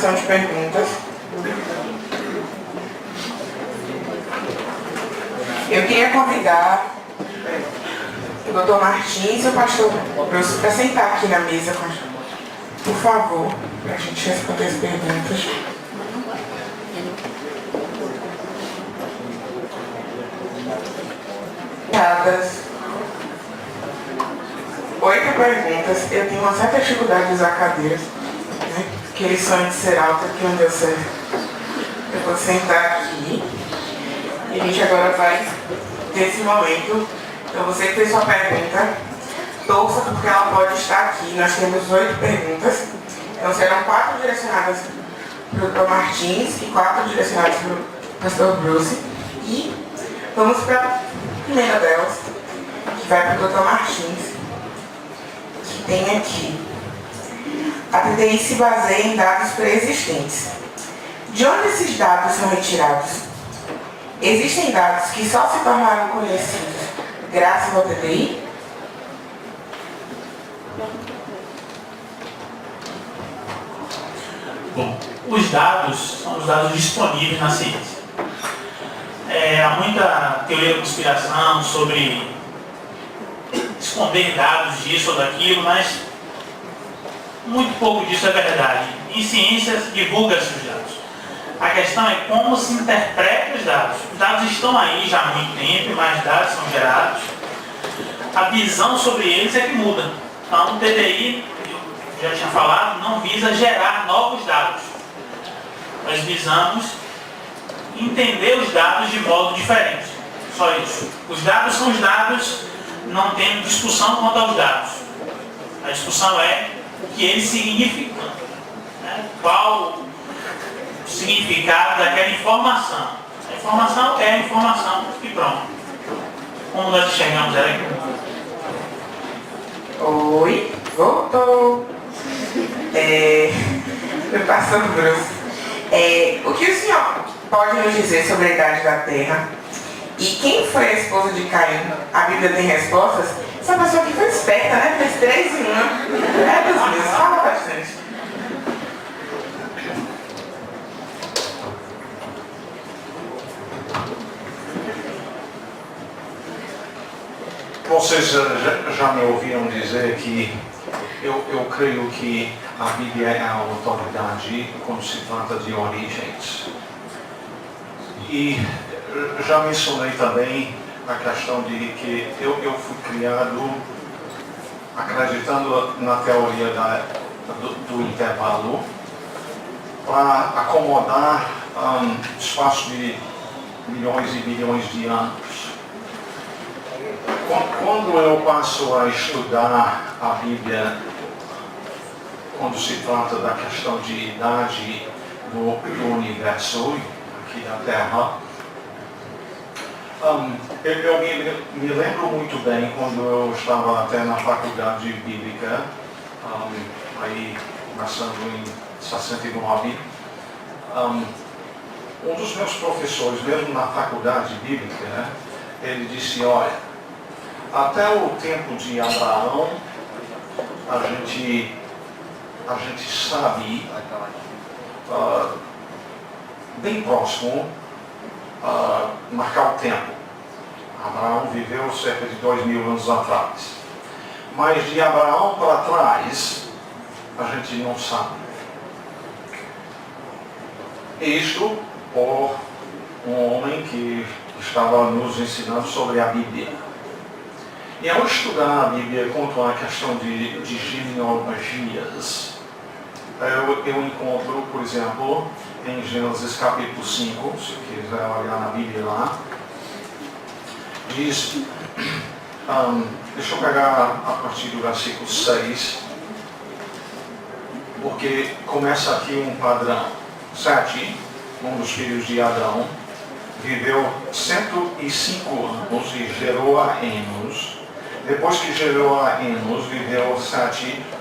sessão de perguntas. Eu queria convidar o Dr. Martins e o pastor Bruce para sentar aqui na mesa, por favor, para a gente responder as perguntas. Dadas 8 perguntas, eu tenho uma certa dificuldade de usar cadeiras, né? Porque eles sonham de ser alto aqui onde eu sei. Eu vou sentar aqui e a gente agora vai ter esse momento. Então você que fez sua pergunta, torça porque ela pode estar aqui. Nós temos 8 perguntas, então serão 4 direcionadas para o Dr. Martins e 4 direcionadas para o pastor Bruce. E vamos para a primeira delas, que vai para o Dr. Martins, que tem aqui. A TDI se baseia em dados pré-existentes. De onde esses dados são retirados? Existem dados que só se tornaram conhecidos graças ao TDI? Bom, os dados são os dados disponíveis na ciência. Há muita teoria da conspiração sobre esconder dados disso ou daquilo, mas muito pouco disso é verdade. Em ciências, divulga-se os dados. A questão é como se interpreta os dados. Os dados estão aí já há muito tempo, mais dados são gerados. A visão sobre eles é que muda. Então, o TDI, eu já tinha falado, não visa gerar novos dados. Nós visamos entender os dados de modo diferente. Só isso. Os dados são os dados, não tem discussão quanto aos dados. A discussão é o que eles significam. Né? Qual o significado daquela informação. A informação é a informação e pronto. Como nós enxergamos ela aqui? Oi, voltou. Meu pastor Bruce. O que o senhor pode nos dizer sobre a idade da Terra? E quem foi a esposa de Caim? A Bíblia tem respostas? Essa pessoa aqui foi esperta, né? Fez 3 em 1. Dos meus, fala bastante. Vocês já me ouviram dizer que eu creio que a Bíblia é a autoridade quando se trata de origens. E já mencionei também a questão de que eu fui criado acreditando na teoria do intervalo para acomodar espaço de milhões e bilhões de anos. Quando eu passo a estudar a Bíblia, quando se trata da questão de idade do universo, aqui da Terra, eu me lembro muito bem quando eu estava até na faculdade bíblica, aí começando em 69, um dos meus professores, mesmo na faculdade bíblica, ele disse, olha, até o tempo de Abraão, a gente sabe, bem próximo, marcar o tempo. Abraão viveu cerca de 2000 anos atrás. Mas de Abraão para trás, a gente não sabe. Isto por um homem que estava nos ensinando sobre a Bíblia. E ao estudar a Bíblia quanto à questão de genealogias, eu encontro, por exemplo, em Gênesis capítulo 5, se quiser olhar na Bíblia lá, diz, deixa eu pegar a partir do versículo 6, porque começa aqui um padrão. Sete, um dos filhos de Adão, viveu 105 anos e gerou a Enos. Depois que gerou a Enos, viveu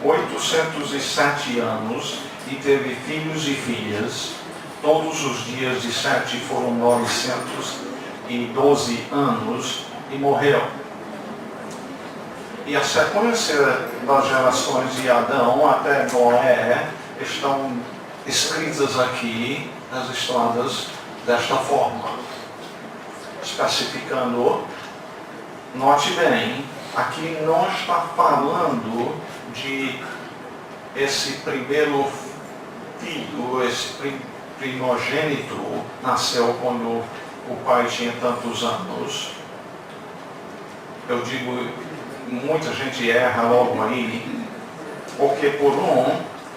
807 anos e teve filhos e filhas. Todos os dias de Sete foram 912 anos e morreu. E a sequência das gerações de Adão até Noé estão escritas aqui nas estradas desta forma, especificando, note bem, aqui não está falando de esse primeiro filho, esse primogênito nasceu quando o pai tinha tantos anos. Eu digo, muita gente erra logo aí, porque por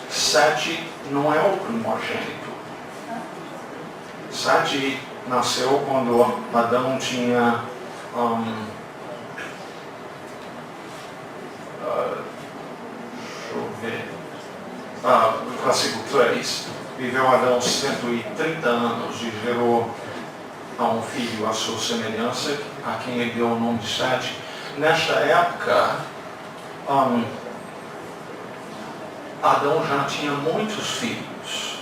Sete não é o primogênito. Sete nasceu quando Adão tinha deixa eu ver, versículo 3, viveu Adão 130 anos e gerou a um filho à sua semelhança, a quem ele deu o nome de Sete. Nesta época, Adão já tinha muitos filhos.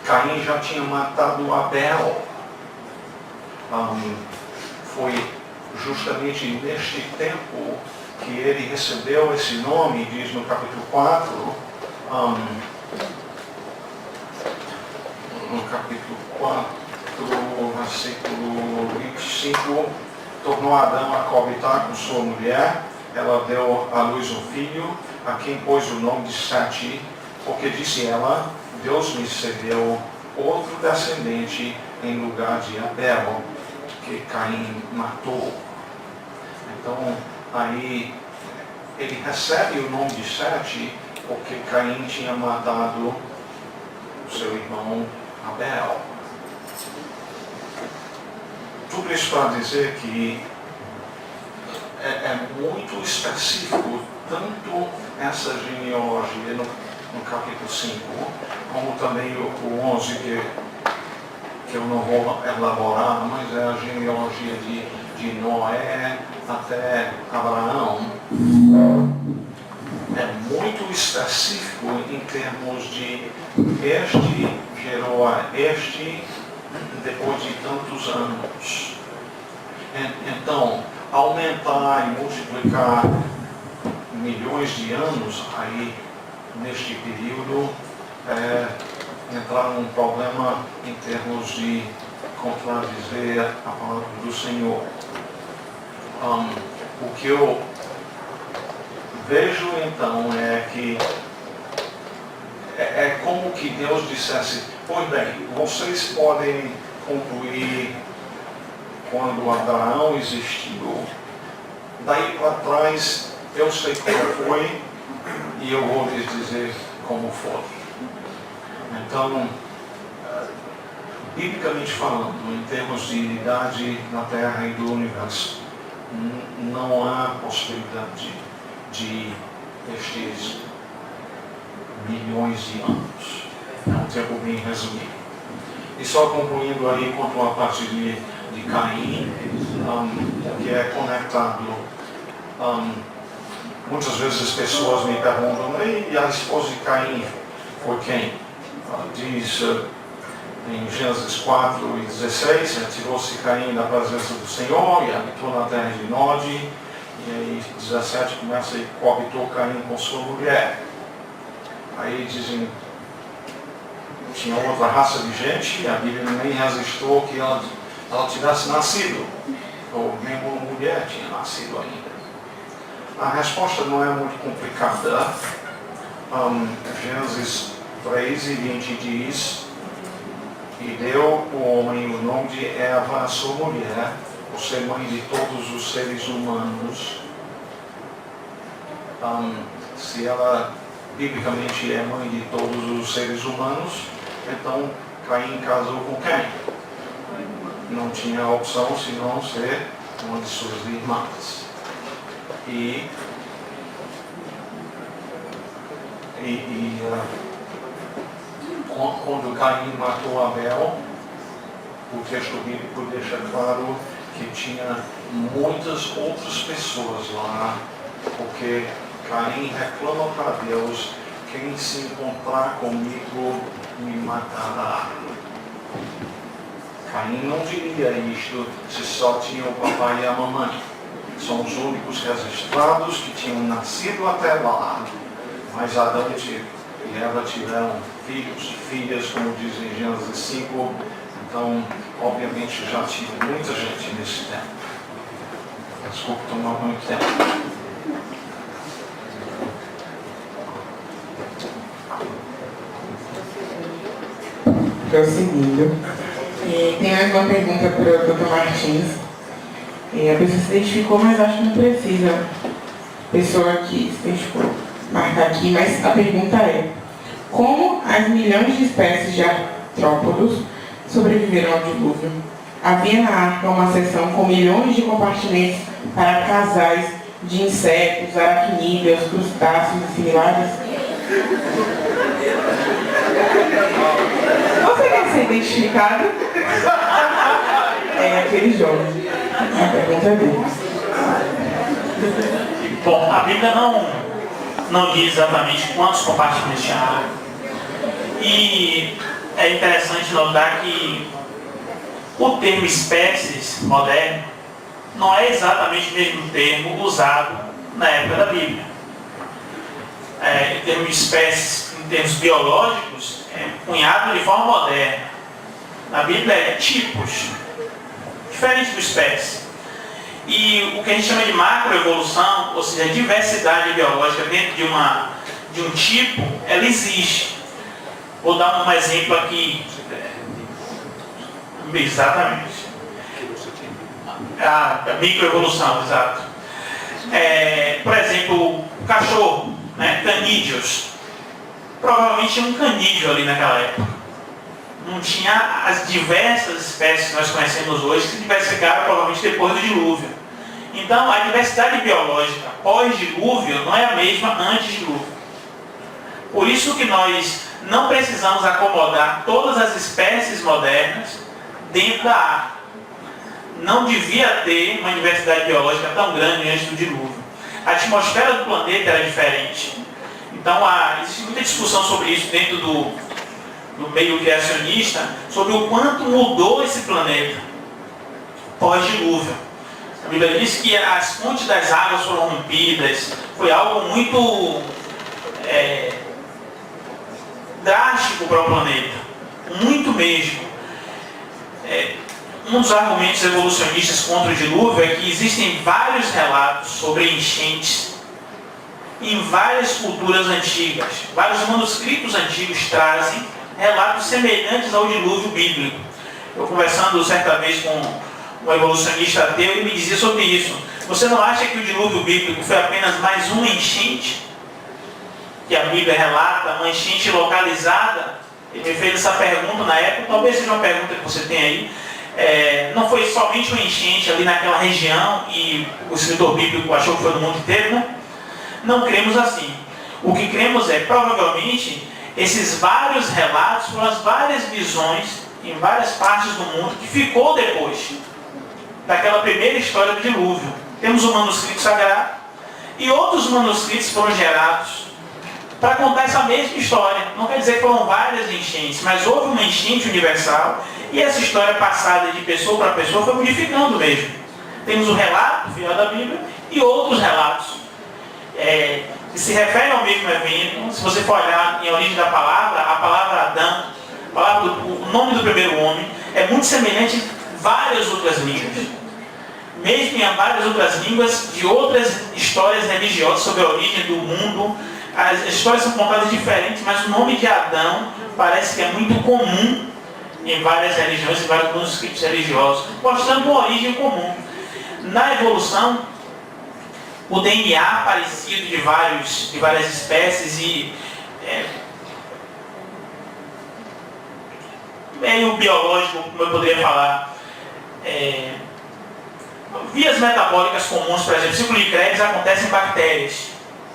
Caim já tinha matado Abel. Foi justamente neste tempo que ele recebeu esse nome, diz no capítulo 4, no capítulo 4, versículo 25, tornou Adão a coabitar com sua mulher, ela deu à luz um filho, a quem pôs o nome de Sete, porque disse ela, Deus me cedeu outro descendente em lugar de Abel, que Caim matou. Então, aí, ele recebe o nome de Sete, porque Caim tinha matado o seu irmão Abel. Tudo isso para dizer que é muito específico, tanto essa genealogia no capítulo 5, como também o 11, que eu não vou elaborar, mas é a genealogia de Noé até Abraão. É muito específico em termos de este gerou a este depois de tantos anos. Então, aumentar e multiplicar milhões de anos aí neste período entrar num problema em termos de contradizer a palavra do Senhor. O que eu vejo então é que é como que Deus dissesse, pois bem, vocês podem concluir quando Abraão existiu, daí para trás eu sei como foi e eu vou lhes dizer como foi. Então, biblicamente falando, em termos de idade na Terra e do Universo, não há possibilidade de estes milhões de anos. É um tempo bem resumido. E só concluindo aí quanto à parte de Caim, que é conectado. Muitas vezes as pessoas me perguntam, e a esposa de Caim foi quem? Diz em Gênesis 4:16, tirou-se Caim da presença do Senhor e habitou na terra de Nod. E aí 17 começa e coabitou Caim com sua mulher. Aí dizem, tinha outra raça de gente, e a Bíblia nem registrou que ela tivesse nascido, ou mesmo uma mulher tinha nascido ainda. A resposta não é muito complicada. Gênesis 3:20 diz, e deu o homem o nome de Eva, a sua mulher, por ser mãe de todos os seres humanos. Se ela biblicamente é mãe de todos os seres humanos, então Caim casou com quem? Não tinha opção senão ser uma de suas irmãs. Quando Caim matou Abel, o texto bíblico deixa claro que tinha muitas outras pessoas lá, porque Caim reclama para Deus, quem se encontrar comigo me matará. Caim não diria isto se só tinha o papai e a mamãe. São os únicos registrados que tinham nascido até lá. Mas Adão e Eva tiveram filhos, filhas, como diz em Gênesis 5. Então, obviamente, já tive muita gente nesse tempo. Desculpa tomar muito tempo. Prosseguindo. Tem mais uma pergunta para o Dr. Martins. A pessoa se identificou, mas acho que não precisa. A pessoa que se identificou marcar aqui, mas a pergunta é: como as milhões de espécies de artrópodos sobreviveram ao dilúvio? Havia na arca uma seção com milhões de compartimentos para casais de insetos, aracnídeos, crustáceos e similares? Você quer ser identificado? É aquele jovem. A pergunta é dele. Bom, a Bíblia não diz exatamente quantos compartimentos tinha a arca. E é interessante notar que o termo espécies moderno não é exatamente o mesmo termo usado na época da Bíblia. Em termos de espécies, em termos biológicos, é cunhado de forma moderna. Na Bíblia é tipos, diferente do espécie. E o que a gente chama de macroevolução, ou seja, a diversidade biológica dentro de um tipo, ela existe. Vou dar um exemplo aqui. Exatamente. A microevolução, exato. Por exemplo, o cachorro, né, canídeos. Provavelmente tinha um canídeo ali naquela época. Não tinha as diversas espécies que nós conhecemos hoje, que diversificaram provavelmente depois do dilúvio. Então, a diversidade biológica pós-dilúvio não é a mesma antes do dilúvio. Por isso que nós não precisamos acomodar todas as espécies modernas dentro da arca. Não devia ter uma diversidade biológica tão grande antes do dilúvio. A atmosfera do planeta era diferente. Então, existe muita discussão sobre isso dentro do meio criacionista, sobre o quanto mudou esse planeta pós-dilúvio. A Bíblia diz que as fontes das águas foram rompidas. Foi algo muito drástico para o planeta. Muito mesmo. Um dos argumentos evolucionistas contra o dilúvio é que existem vários relatos sobre enchentes em várias culturas antigas. Vários manuscritos antigos trazem relatos semelhantes ao dilúvio bíblico. Eu conversando certa vez com um evolucionista ateu, ele me dizia sobre isso. Você não acha que o dilúvio bíblico foi apenas mais uma enchente? Que a Bíblia relata, uma enchente localizada? Ele me fez essa pergunta na época, talvez seja uma pergunta que você tem aí. Não foi somente uma enchente ali naquela região e o escritor bíblico achou que foi no mundo inteiro, né? Não cremos assim. O que cremos é, provavelmente, esses vários relatos foram as várias visões em várias partes do mundo que ficou depois daquela primeira história do dilúvio. Temos um manuscrito sagrado e outros manuscritos foram gerados para contar essa mesma história. Não quer dizer que foram várias enchentes, mas houve uma enchente universal e essa história passada de pessoa para pessoa foi modificando mesmo. Temos o relato fiel da Bíblia e outros relatos que se referem ao mesmo evento. Se você for olhar em origem da palavra, a palavra Adão, o nome do primeiro homem, é muito semelhante em várias outras línguas. Mesmo em várias outras línguas de outras histórias religiosas sobre a origem do mundo, as histórias são contadas diferentes, mas o nome de Adão parece que é muito comum em várias religiões, em vários manuscritos religiosos, mostrando uma origem comum. Na evolução, o DNA parecido de várias espécies e meio biológico, como eu poderia falar, vias metabólicas comuns, por exemplo, o ciclo de Krebs acontece em bactérias.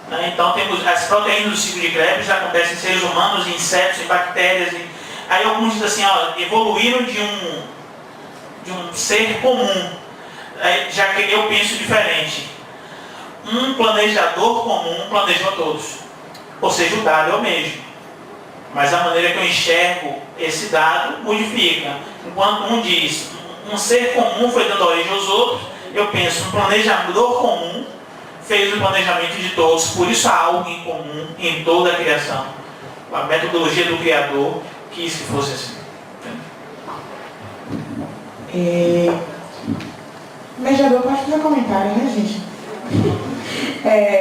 Né? Então temos as proteínas do ciclo de Krebs acontecem em seres humanos, em insetos, em bactérias. Aí alguns dizem assim, evoluíram de um ser comum. Já que eu penso diferente. Um planejador comum planejou todos. Ou seja, o dado é o mesmo. Mas a maneira que eu enxergo esse dado modifica. Enquanto um diz, um ser comum foi dando origem aos outros, eu penso, um planejador comum fez o planejamento de todos. Por isso há algo em comum em toda a criação. a metodologia do Criador quis que fosse assim. Mediador pode fazer comentário, né, gente?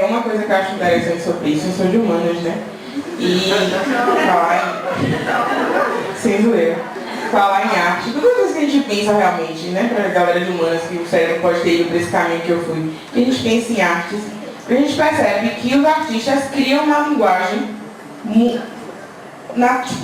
Uma coisa que eu acho interessante sobre isso, eu sou de humanas, né? E falar em arte, todas as coisas que a gente pensa realmente, né, para a galera de humanas, que o cérebro pode ter ido para esse caminho que eu fui, que a gente pensa em artes, a gente percebe que os artistas criam uma linguagem,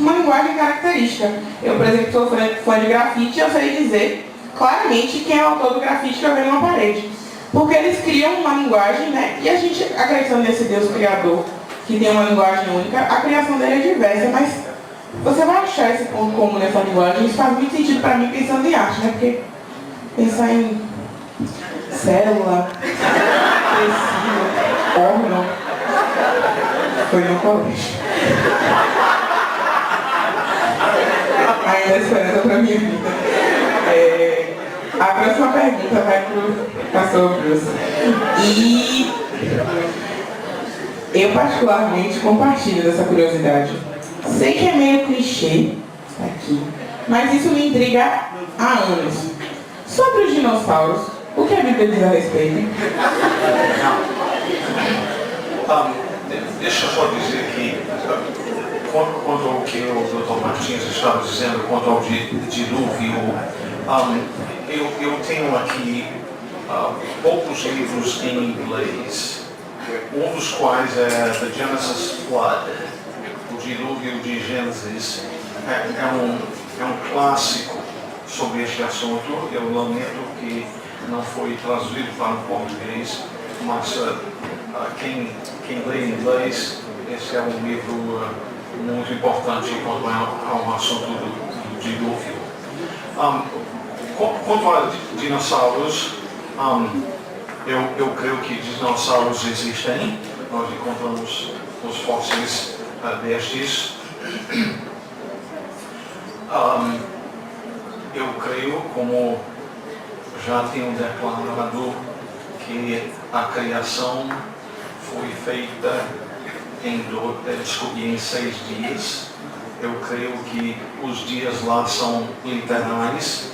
uma linguagem característica. Eu, por exemplo, sou fã de grafite e eu sei dizer claramente quem é o autor do grafite que eu vejo numa parede. Porque eles criam uma linguagem, né, e a gente, acreditando nesse Deus criador, que tem uma linguagem única, a criação dele é diversa, mas você vai achar esse ponto comum nessa linguagem. Isso faz muito sentido para mim pensando em arte, né? Porque pensar em célula, tecido, órgão, foi no colégio. Ainda esperança para minha vida. A próxima pergunta vai para o pastor Bruce. E eu particularmente compartilho dessa curiosidade. Sei que é meio clichê aqui, mas isso me intriga há anos. Sobre os dinossauros, o que a Bíblia diz a respeito? Deixa eu só dizer que, quanto ao que o Dr. Martins estava dizendo, quanto ao dilúvio, eu tenho aqui poucos livros em inglês, um dos quais é The Genesis Flood, o dilúvio de Gênesis. É um clássico sobre este assunto. Eu lamento que não foi traduzido para o português, mas quem lê inglês, esse é um livro muito importante quanto ao assunto do dilúvio. Quanto a dinossauros, eu creio que dinossauros existem. Nós encontramos os fósseis destes. Eu creio, como já tenho declarado, que a criação foi feita em 6 dias. Eu creio que os dias lá são literais.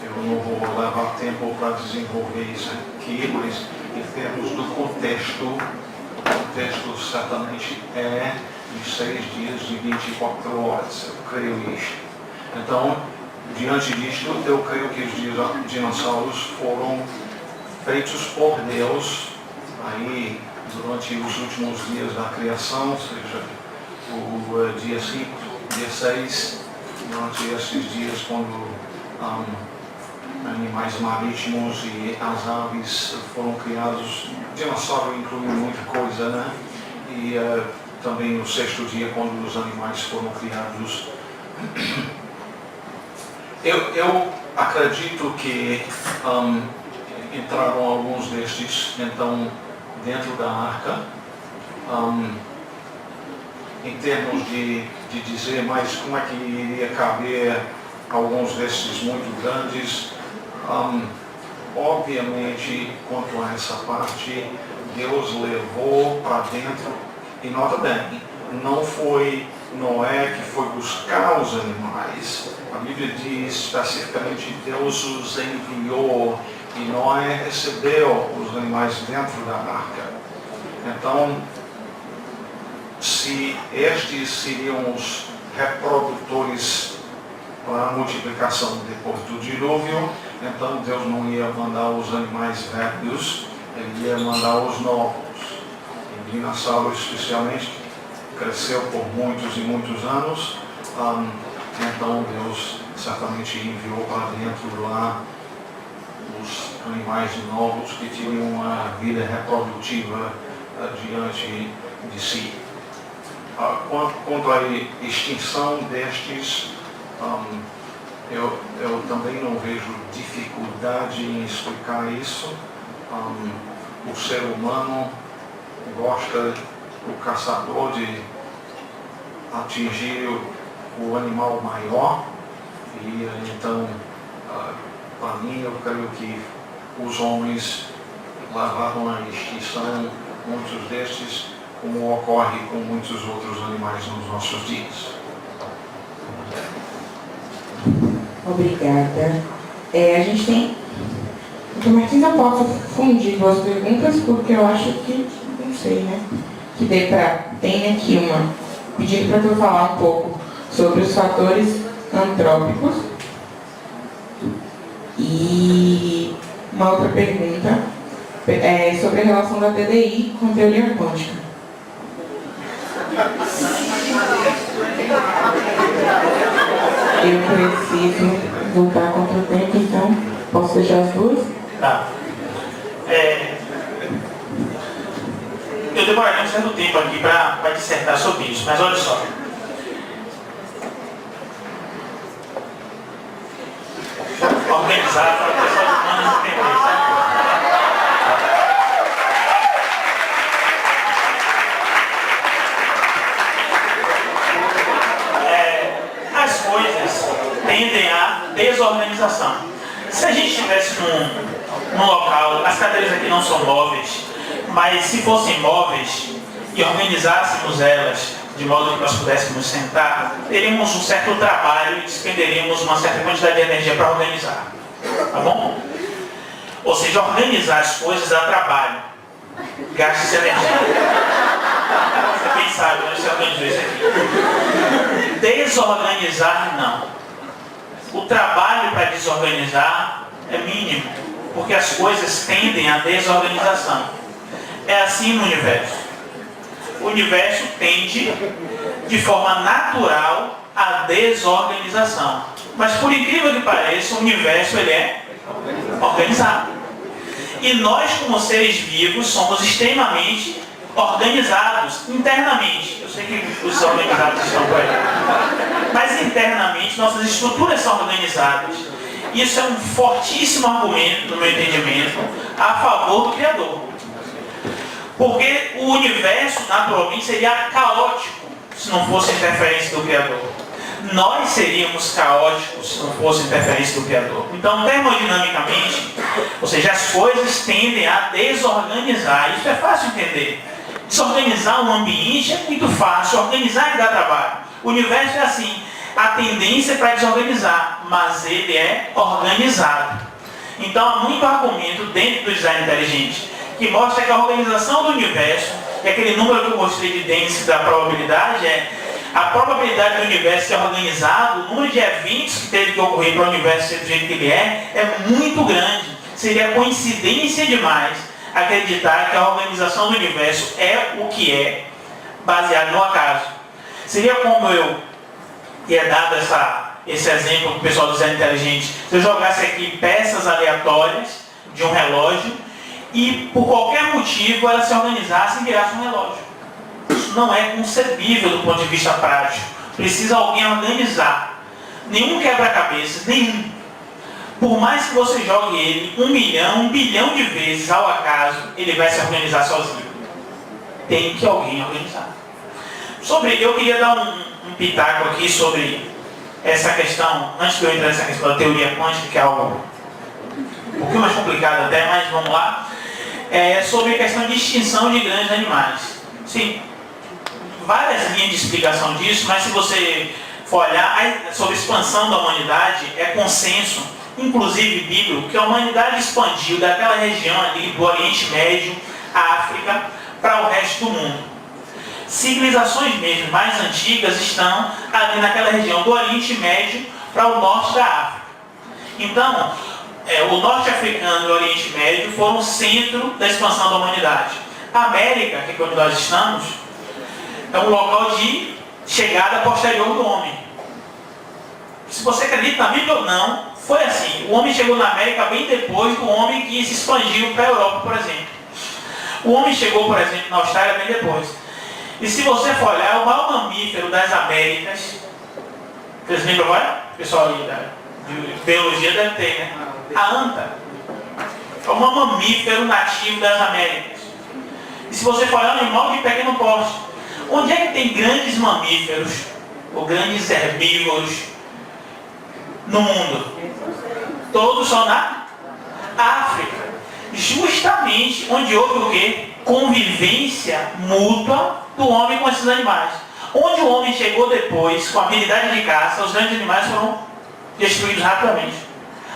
Eu não vou levar tempo para desenvolver isso aqui, mas em termos do contexto, o contexto certamente é de 6 dias de 24 horas. Eu creio nisto. Então, diante disto, eu creio que os dinossauros foram feitos por Deus aí durante os últimos dias da criação, ou seja, o dia 5, dia 6, durante esses dias quando animais marítimos e as aves foram criados. Dinossauro inclui muita coisa, né? E também no 6º dia, quando os animais foram criados. Eu acredito que entraram alguns destes, então, dentro da arca. Em termos de dizer, mas como é que iria caber alguns desses muito grandes? Obviamente, quanto a essa parte, Deus levou para dentro, e nota bem, não foi Noé que foi buscar os animais. A Bíblia diz especificamente Deus os enviou e Noé recebeu os animais dentro da arca. Então, se estes seriam os reprodutores para a multiplicação depois do dilúvio, então Deus não ia mandar os animais velhos, ele ia mandar os novos. O dinossauro especialmente cresceu por muitos e muitos anos, então Deus certamente enviou para dentro lá os animais novos que tinham uma vida reprodutiva diante de si. Quanto à extinção destes, eu também não vejo dificuldade em explicar isso. O ser humano gosta, o caçador, de atingir o animal maior, e então, para mim, eu creio que os homens levaram à extinção muitos destes, como ocorre com muitos outros animais nos nossos dias. Obrigada. A gente tem... Então, Martins, eu posso fundir duas perguntas, porque eu acho que, não sei, né? Que tem aqui uma, pedindo para tu falar um pouco sobre os fatores antrópicos. E uma outra pergunta sobre a relação da TDI com a teoria quântica. Eu preciso voltar contra o tempo, então posso deixar as duas? Tá. Eu demoraria um certo tempo aqui para dissertar sobre isso, mas olha só. Organizado para o pessoal de humanos entender, sabe? As coisas tendem à desorganização. Se a gente estivesse num local, as cadeiras aqui não são móveis, mas se fossem móveis e organizássemos elas de modo que nós pudéssemos sentar, teríamos um certo trabalho e despenderíamos uma certa quantidade de energia para organizar. Tá bom? Ou seja, organizar as coisas dá trabalho. Gasta-se energia. Você bem sabe, né? Você organizou isso aqui. Desorganizar, não. O trabalho para desorganizar é mínimo, porque as coisas tendem à desorganização. É assim no universo. O universo tende, de forma natural, à desorganização. Mas, por incrível que pareça, o universo ele é organizado. E nós, como seres vivos, somos extremamente organizados internamente. Eu sei que os organizados estão por aí. Mas, internamente, nossas estruturas são organizadas. Isso é um fortíssimo argumento, no meu entendimento, a favor do Criador. Porque o universo, naturalmente, seria caótico se não fosse interferência do Criador. Nós seríamos caóticos se não fosse interferência do Criador. Então, termodinamicamente, ou seja, as coisas tendem a desorganizar. Isso é fácil entender. Desorganizar um ambiente é muito fácil. Organizar é dar trabalho. O universo é assim. A tendência é para desorganizar, mas ele é organizado. Então, há muito argumento dentro do design inteligente que mostra que a organização do universo, e aquele número que eu mostrei de density da probabilidade, a probabilidade do universo ser organizado, o número de eventos que teve que ocorrer para o universo ser do jeito que ele é muito grande. Seria coincidência demais acreditar que a organização do universo é o que é, baseado no acaso. Seria como eu ia dado esse exemplo para o pessoal do design inteligente, se eu jogasse aqui peças aleatórias de um relógio, e por qualquer motivo ela se organizasse e virasse um relógio. Isso não é concebível do ponto de vista prático. Precisa alguém organizar. Nenhum quebra-cabeças, nenhum. Por mais que você jogue ele 1 milhão, 1 bilhão de vezes ao acaso, ele vai se organizar sozinho. Tem que alguém organizar. Eu queria dar um pitaco aqui sobre essa questão, antes de eu entrar nessa questão da teoria quântica, que é algo um pouquinho mais complicado até, mas vamos lá. Sobre a questão de extinção de grandes animais. Sim, várias linhas de explicação disso, mas se você for olhar sobre a expansão da humanidade, é consenso, inclusive bíblico, que a humanidade expandiu daquela região ali do Oriente Médio, África, para o resto do mundo. Civilizações mesmo mais antigas estão ali naquela região do Oriente Médio para o norte da África. Então, o norte africano e o Oriente Médio foram o centro da expansão da humanidade. A América, que é onde nós estamos, é um local de chegada posterior do homem. Se você acredita na Bíblia ou não, foi assim. O homem chegou na América bem depois do homem que se expandiu para a Europa, por exemplo. O homem chegou, por exemplo, na Austrália bem depois. E se você for olhar, o maior mamífero das Américas, vocês lembram agora? O pessoal aí de biologia deve ter, né? A anta é um mamífero nativo das Américas. E se você for olhar, um animal de pequeno porte. Onde é que tem grandes mamíferos ou grandes herbívoros no mundo? Todos são na África. Justamente onde houve o quê? Convivência mútua do homem com esses animais. Onde o homem chegou depois, com a habilidade de caça, os grandes animais foram destruídos rapidamente.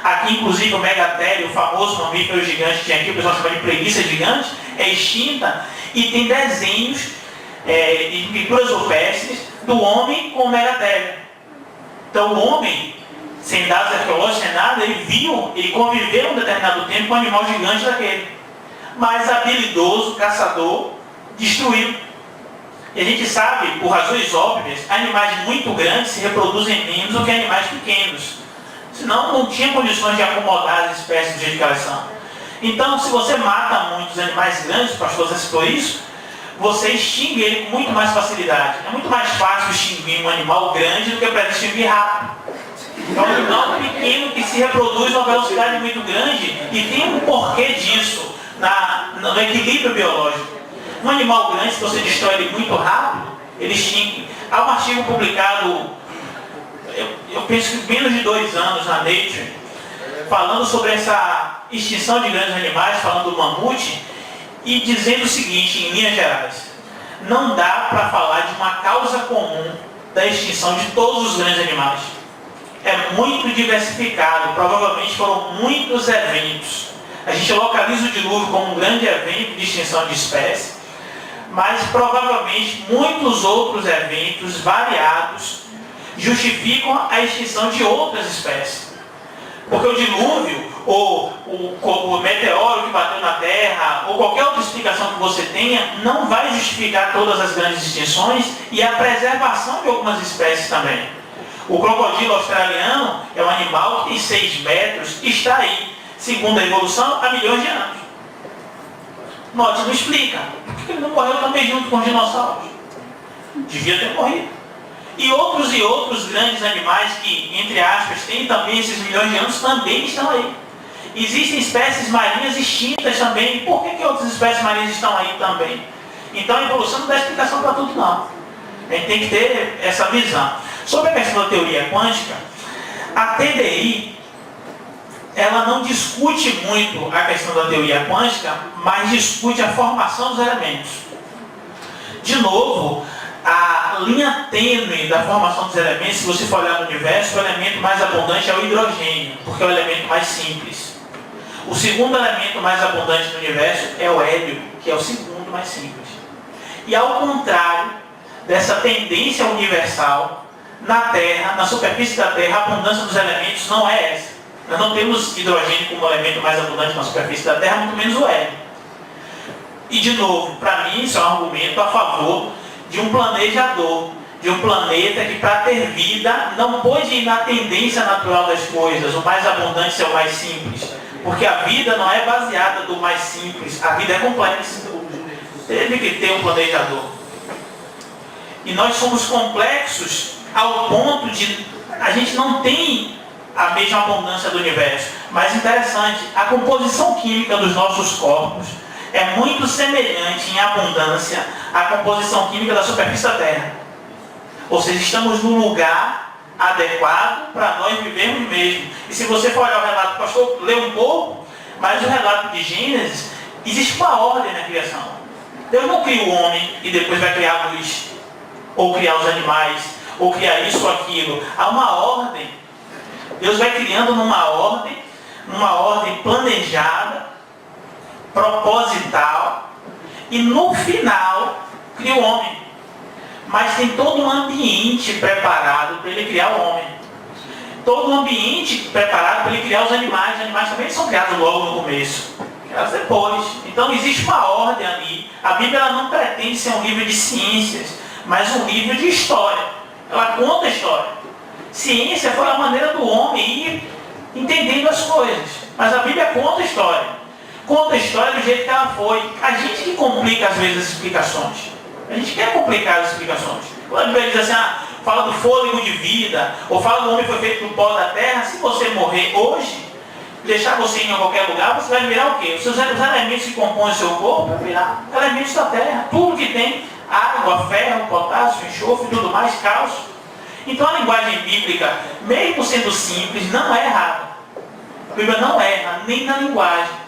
Aqui, inclusive, o megatério, o famoso mamífero gigante que tinha aqui, o pessoal chama de preguiça gigante, é extinta e tem desenhos de pinturas rupestres do homem com o megatério. Então, o homem, sem dados arqueológicos, sem nada, ele conviveu um determinado tempo com um animal gigante daquele. Mas habilidoso, caçador, destruiu. E a gente sabe, por razões óbvias, animais muito grandes se reproduzem menos do que animais pequenos. Senão não tinha condições de acomodar as espécies do jeito que elas são. Então, se você mata muitos animais grandes, o pastor já citou isso, você extingue ele com muito mais facilidade. É muito mais fácil extinguir um animal grande do que para extinguir rápido. É um animal pequeno que se reproduz numa velocidade muito grande e tem um porquê disso no equilíbrio biológico. Um animal grande, se você destrói ele muito rápido, ele extingue. Há um artigo publicado, eu penso que menos de 2 anos na Nature, falando sobre essa extinção de grandes animais, falando do mamute, e dizendo o seguinte, em linhas gerais: não dá para falar de uma causa comum da extinção de todos os grandes animais. É muito diversificado, provavelmente foram muitos eventos. A gente localiza o dilúvio como um grande evento de extinção de espécies, mas provavelmente muitos outros eventos variados justificam a extinção de outras espécies. Porque o dilúvio, ou o meteoro que bateu na Terra, ou qualquer outra explicação que você tenha, não vai justificar todas as grandes extinções e a preservação de algumas espécies também. O crocodilo australiano é um animal que tem 6 metros e está aí, segundo a evolução, há milhões de anos. Note, não explica. Por que ele não morreu também junto com os dinossauros? Devia ter morrido. E outros grandes animais que, entre aspas, têm também esses milhões de anos, também estão aí. Existem espécies marinhas extintas também. Por que outras espécies marinhas estão aí também? Então a evolução não dá explicação para tudo, não. A gente tem que ter essa visão. Sobre a questão da teoria quântica, a TDI, ela não discute muito a questão da teoria quântica, mas discute a formação dos elementos. De novo, a linha tênue da formação dos elementos, se você for olhar no universo, o elemento mais abundante é o hidrogênio, porque é o elemento mais simples. O segundo elemento mais abundante no universo é o hélio, que é o segundo mais simples. E ao contrário dessa tendência universal, na Terra, na superfície da Terra, a abundância dos elementos não é essa. Nós não temos hidrogênio como elemento mais abundante na superfície da Terra, muito menos o hélio. E de novo, para mim, isso é um argumento a favor de um planejador, de um planeta que, para ter vida, não pode ir na tendência natural das coisas, o mais abundante ser o mais simples. Porque a vida não é baseada do mais simples, a vida é complexa. Teve que ter um planejador. E nós somos complexos ao ponto de a gente não tem a mesma abundância do universo. Mas interessante, a composição química dos nossos corpos é muito semelhante em abundância à composição química da superfície da Terra. Ou seja, estamos no lugar adequado para nós vivermos mesmo. E se você for olhar o relato, o pastor leu um pouco, mas o relato de Gênesis, existe uma ordem na criação. Deus não cria o homem e depois vai criar a luz, ou criar os animais, ou criar isso ou aquilo. Há uma ordem. Deus vai criando numa ordem planejada, proposital, e no final cria o homem. Mas tem todo um ambiente preparado para ele criar o homem. Todo um ambiente preparado para ele criar os animais. Os animais também são criados logo no começo, criados depois. Então existe uma ordem ali. A Bíblia ela não pretende ser um livro de ciências, mas um livro de história. Ela conta a história. Ciência foi a maneira do homem ir entendendo as coisas. Mas a Bíblia conta a história. Conta a história do jeito que ela foi. A gente que complica às vezes as explicações. A gente quer complicar as explicações. Quando a Bíblia diz assim, fala do fôlego de vida, ou fala do homem foi feito do pó da terra, se você morrer hoje, deixar você ir em qualquer lugar, você vai virar o quê? Os elementos que compõem o seu corpo vão virar elementos da terra. Tudo que tem, água, ferro, potássio, enxofre, tudo mais, cálcio. Então a linguagem bíblica, mesmo sendo simples, não é errada. A Bíblia não erra, nem na linguagem.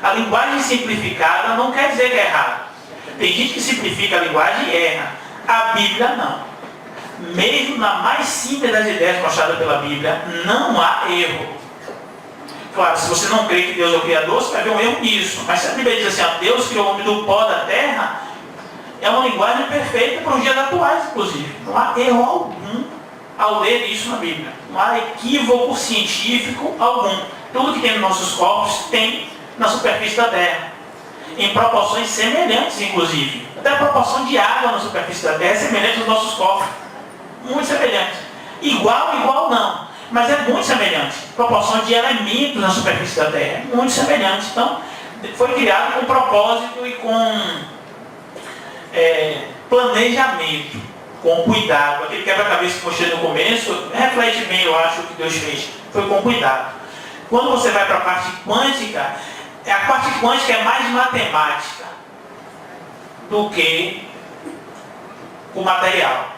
A linguagem simplificada não quer dizer que é errada. Tem gente que simplifica a linguagem e erra. A Bíblia não. Mesmo na mais simples das ideias mostradas pela Bíblia, não há erro. Claro, se você não crê que Deus é o Criador, você vai ver um erro nisso. Mas se a Bíblia diz assim, ó, Deus criou o homem do pó da terra, é uma linguagem perfeita para os dias atuais, inclusive. Não há erro algum ao ler isso na Bíblia. Não há equívoco científico algum. Tudo que tem nos nossos corpos tem na superfície da terra. Em proporções semelhantes, inclusive. Até a proporção de água na superfície da terra é semelhante aos nossos corpos. Muito semelhante. Igual não. Mas é muito semelhante. Proporção de elementos na superfície da terra. É muito semelhante. Então, foi criado com propósito e com planejamento, com cuidado. Aquele quebra-cabeça que mostrei no começo, reflete bem, eu acho, o que Deus fez. Foi com cuidado. Quando você vai para a parte quântica, a parte quântica é mais matemática do que o material.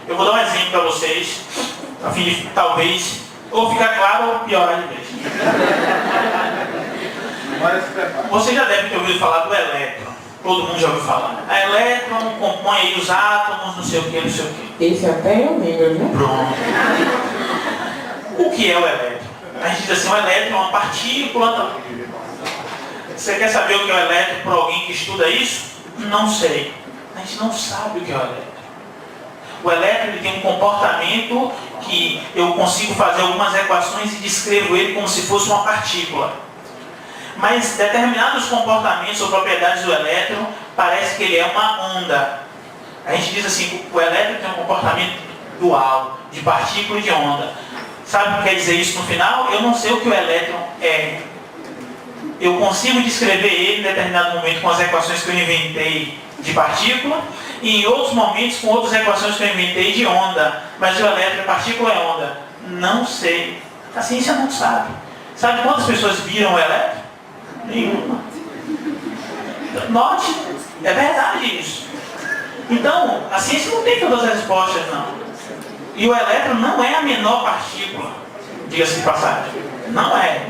Eu vou dar um exemplo para vocês, a fim de talvez ou ficar claro ou piorar de vez. Você já deve ter ouvido falar do elétron. Todo mundo já ouviu falar. A elétron compõe aí os átomos, não sei o que, não sei o que. Esse até eu lembro, viu? Pronto. O que é o elétron? A gente diz assim, o elétron é uma partícula. Você quer saber o que é o elétron por alguém que estuda isso? Não sei. A gente não sabe o que é o elétron. O elétron ele tem um comportamento que eu consigo fazer algumas equações e descrevo ele como se fosse uma partícula. Mas determinados comportamentos ou propriedades do elétron, parece que ele é uma onda. A gente diz assim, o elétron tem um comportamento dual, de partícula e de onda. Sabe o que quer dizer isso no final? Eu não sei o que o elétron é. Eu consigo descrever ele em determinado momento com as equações que eu inventei de partícula e em outros momentos com outras equações que eu inventei de onda. Mas o elétron é partícula é onda? Não sei. A ciência não sabe. Sabe quantas pessoas viram o elétron? Nenhuma. Note, é verdade isso. Então, a ciência não tem todas as respostas, não. E o elétron não é a menor partícula, diga-se de passagem. Não é.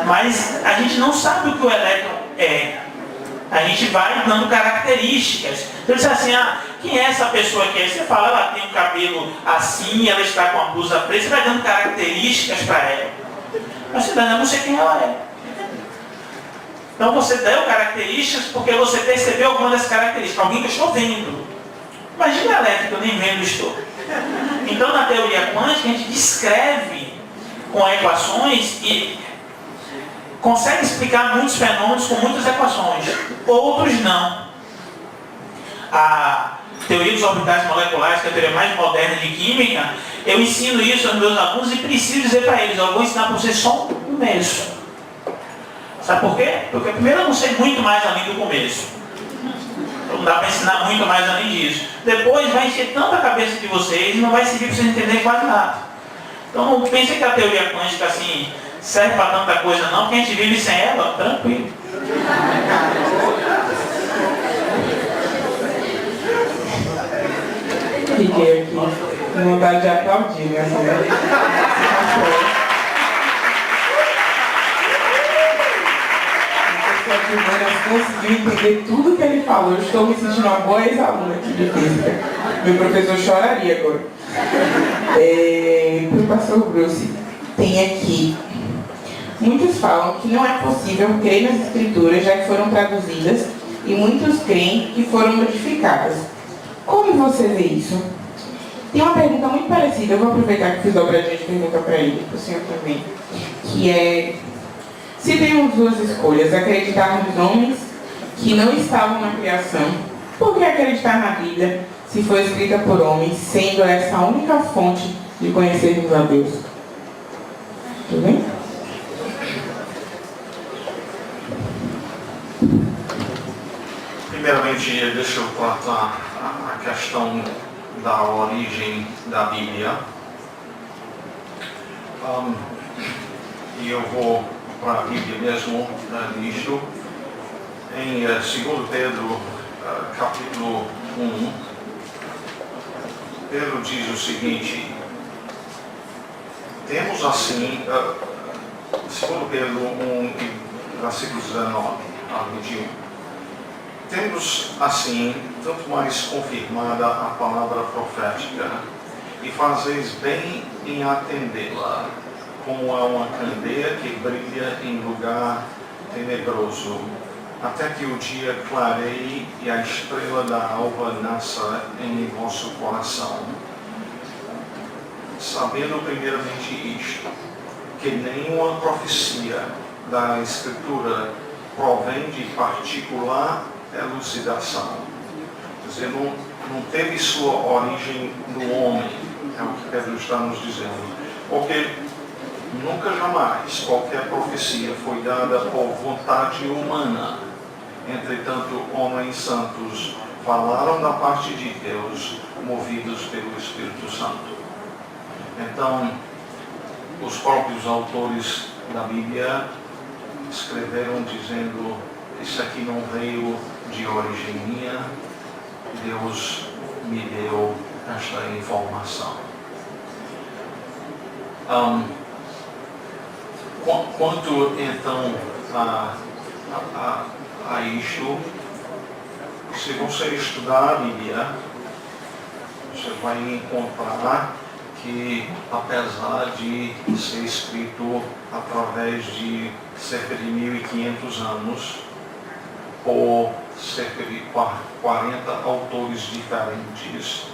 Mas a gente não sabe o que o elétron é. A gente vai dando características. Então, você diz assim, quem é essa pessoa aqui? Aí você fala, ela tem um cabelo assim, ela está com a blusa preta, você vai dando características para ela. Mas você não sei quem ela é. Então você deu características porque você percebeu alguma das características. Alguém que eu estou vendo. Imagina a elétrica, eu nem vendo estou. Então na teoria quântica a gente descreve com equações e consegue explicar muitos fenômenos com muitas equações. Outros não. A teoria dos orbitais moleculares, que é a teoria mais moderna de química, eu ensino isso aos meus alunos e preciso dizer para eles, eu vou ensinar para vocês só um começo. Sabe por quê? Porque primeiro eu não sei muito mais além do começo. Não dá para ensinar muito mais além disso. Depois vai encher tanta a cabeça de vocês e não vai servir para vocês entenderem quase nada. Então não pense que a teoria quântica assim serve para tanta coisa não, porque a gente vive sem ela, tranquilo. Fiquei aqui com vontade de aplaudir, né? Conseguiu entender tudo que ele falou. Eu estou me sentindo uma boa ex-aluna aqui de física. Meu professor choraria agora. Para o pastor Bruce, tem aqui. Muitos falam que não é possível crer nas escrituras, já que foram traduzidas, e muitos creem que foram modificadas. Como você vê isso? Tem uma pergunta muito parecida, eu vou aproveitar que fiz dobradinha de pergunta para ele, para o senhor também, que é: se temos duas escolhas, acreditar nos homens que não estavam na criação, por que acreditar na Bíblia, se foi escrita por homens, sendo essa a única fonte de conhecermos a Deus? Tudo bem? Primeiramente, deixa eu tratar a questão da origem da Bíblia. E eu vou para a Bíblia mesmo, nisto, em 2 Pedro, capítulo 1, Pedro diz o seguinte: temos assim, 2 Pedro 1, versículo 19 a 21, Temos, assim, tanto mais confirmada a palavra profética, e fazeis bem em atendê-la, como a uma candeia que brilha em lugar tenebroso, até que o dia clareie e a estrela da alva nasça em vosso coração. Sabendo primeiramente isto, que nenhuma profecia da Escritura provém de particular elucidação. Quer dizer, não teve sua origem no homem, é o que Pedro está nos dizendo. Porque nunca jamais qualquer profecia foi dada por vontade humana. Entretanto, homens santos falaram da parte de Deus, movidos pelo Espírito Santo. Então, os próprios autores da Bíblia escreveram dizendo: isso aqui não veio de origem minha, Deus me deu esta informação. Quanto então a isto, se você estudar a Bíblia, você vai encontrar que, apesar de ser escrito através de cerca de 1500 anos, por cerca de 40 autores diferentes,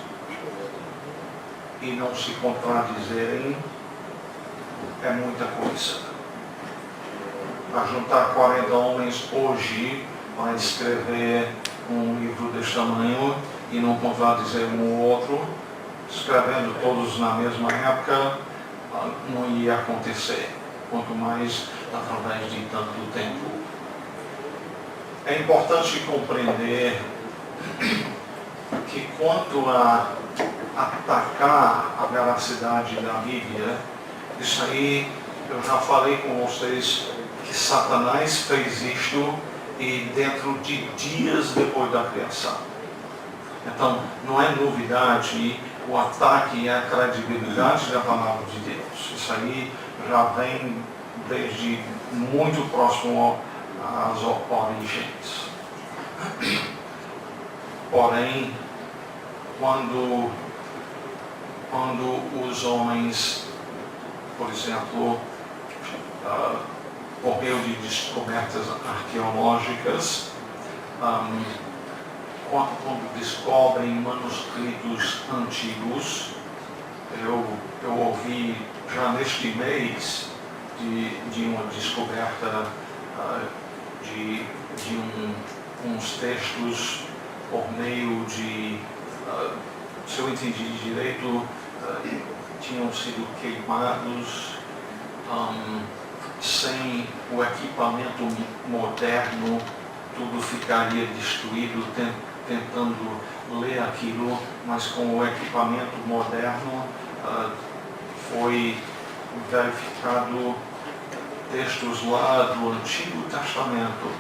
e não se contradizerem, é muita coisa. Para juntar 40 homens hoje para escrever um livro desse tamanho e não contradizer um ou outro, escrevendo todos na mesma época, não ia acontecer, quanto mais através de tanto tempo. É importante compreender que quanto a atacar a veracidade da Bíblia, isso aí eu já falei com vocês que Satanás fez isto e dentro de dias depois da criação. Então, não é novidade o ataque à credibilidade da palavra de Deus. Isso aí já vem desde muito próximo às origens. Porém, quando os homens, por exemplo, por meio de descobertas arqueológicas, quando descobrem manuscritos antigos, eu ouvi já neste mês de uma descoberta de uns textos por meio de, se eu entendi direito, tinham sido queimados sem o equipamento moderno, tudo ficaria destruído tentando ler aquilo, mas com o equipamento moderno foi verificado textos lá do Antigo Testamento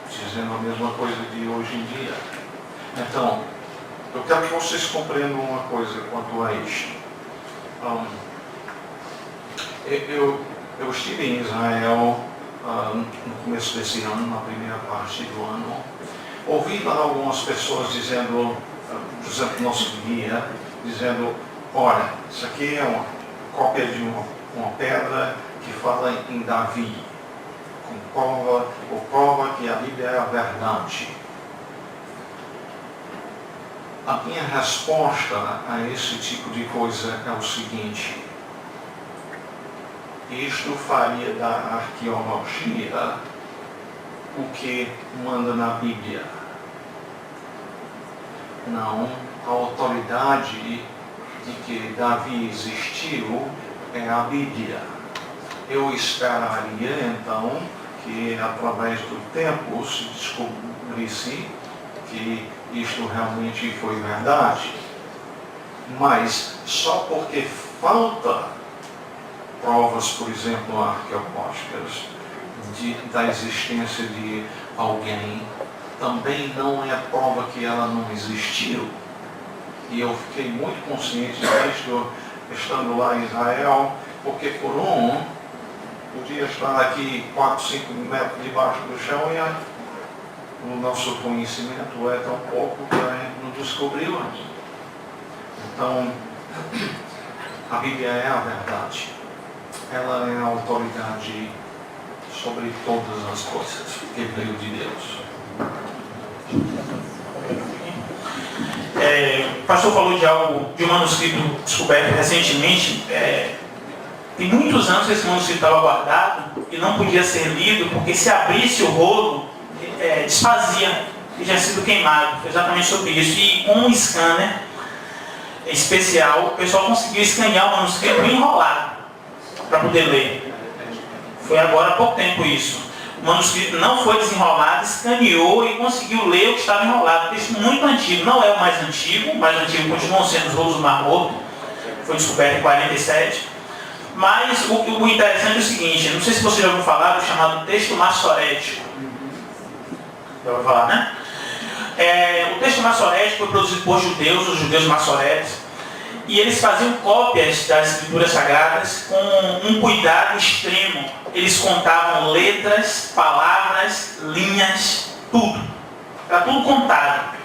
dizendo a mesma coisa de hoje em dia. Então, eu quero que vocês compreendam uma coisa quanto a isto. Eu estive em Israel no começo desse ano, na primeira parte do ano. Ouvi lá algumas pessoas dizendo, por exemplo, nosso guia, dizendo: olha, isso aqui é uma cópia de uma pedra que fala em Davi, prova que a Bíblia é a verdade. A minha resposta a esse tipo de coisa é o seguinte: isto faria da arqueologia o que manda na Bíblia. Não, a autoridade de que Davi existiu é a Bíblia. Eu esperaria então que através do tempo se descobrisse que isto realmente foi verdade. Mas só porque falta provas, por exemplo, arqueológicas da existência de alguém, também não é prova que ela não existiu. E eu fiquei muito consciente disso estando lá em Israel, porque podia estar aqui 4, 5 metros debaixo do chão o nosso conhecimento é tão pouco que a gente não descobriu ainda. Então, a Bíblia é a verdade. Ela é a autoridade sobre todas as coisas que veio de Deus. O pastor falou de algo, de um manuscrito descoberto recentemente. Tem muitos anos que esse manuscrito estava guardado e não podia ser lido, porque se abrisse o rolo, desfazia, e tinha sido queimado. Foi exatamente sobre isso. E com um scanner especial, o pessoal conseguiu escanear o manuscrito enrolado para poder ler. Foi agora há pouco tempo isso. O manuscrito não foi desenrolado, escaneou e conseguiu ler o que estava enrolado. Texto muito antigo, não é o mais antigo continuam sendo os rolos do Mar Morto, foi descoberto em 47. Mas o interessante é o seguinte, não sei se você já ouviu falar do chamado texto massorético. Já ouviu falar, né? O texto massorético foi produzido por judeus, os judeus massoretes, e eles faziam cópias das escrituras sagradas com um cuidado extremo. Eles contavam letras, palavras, linhas, tudo. Era tudo contado.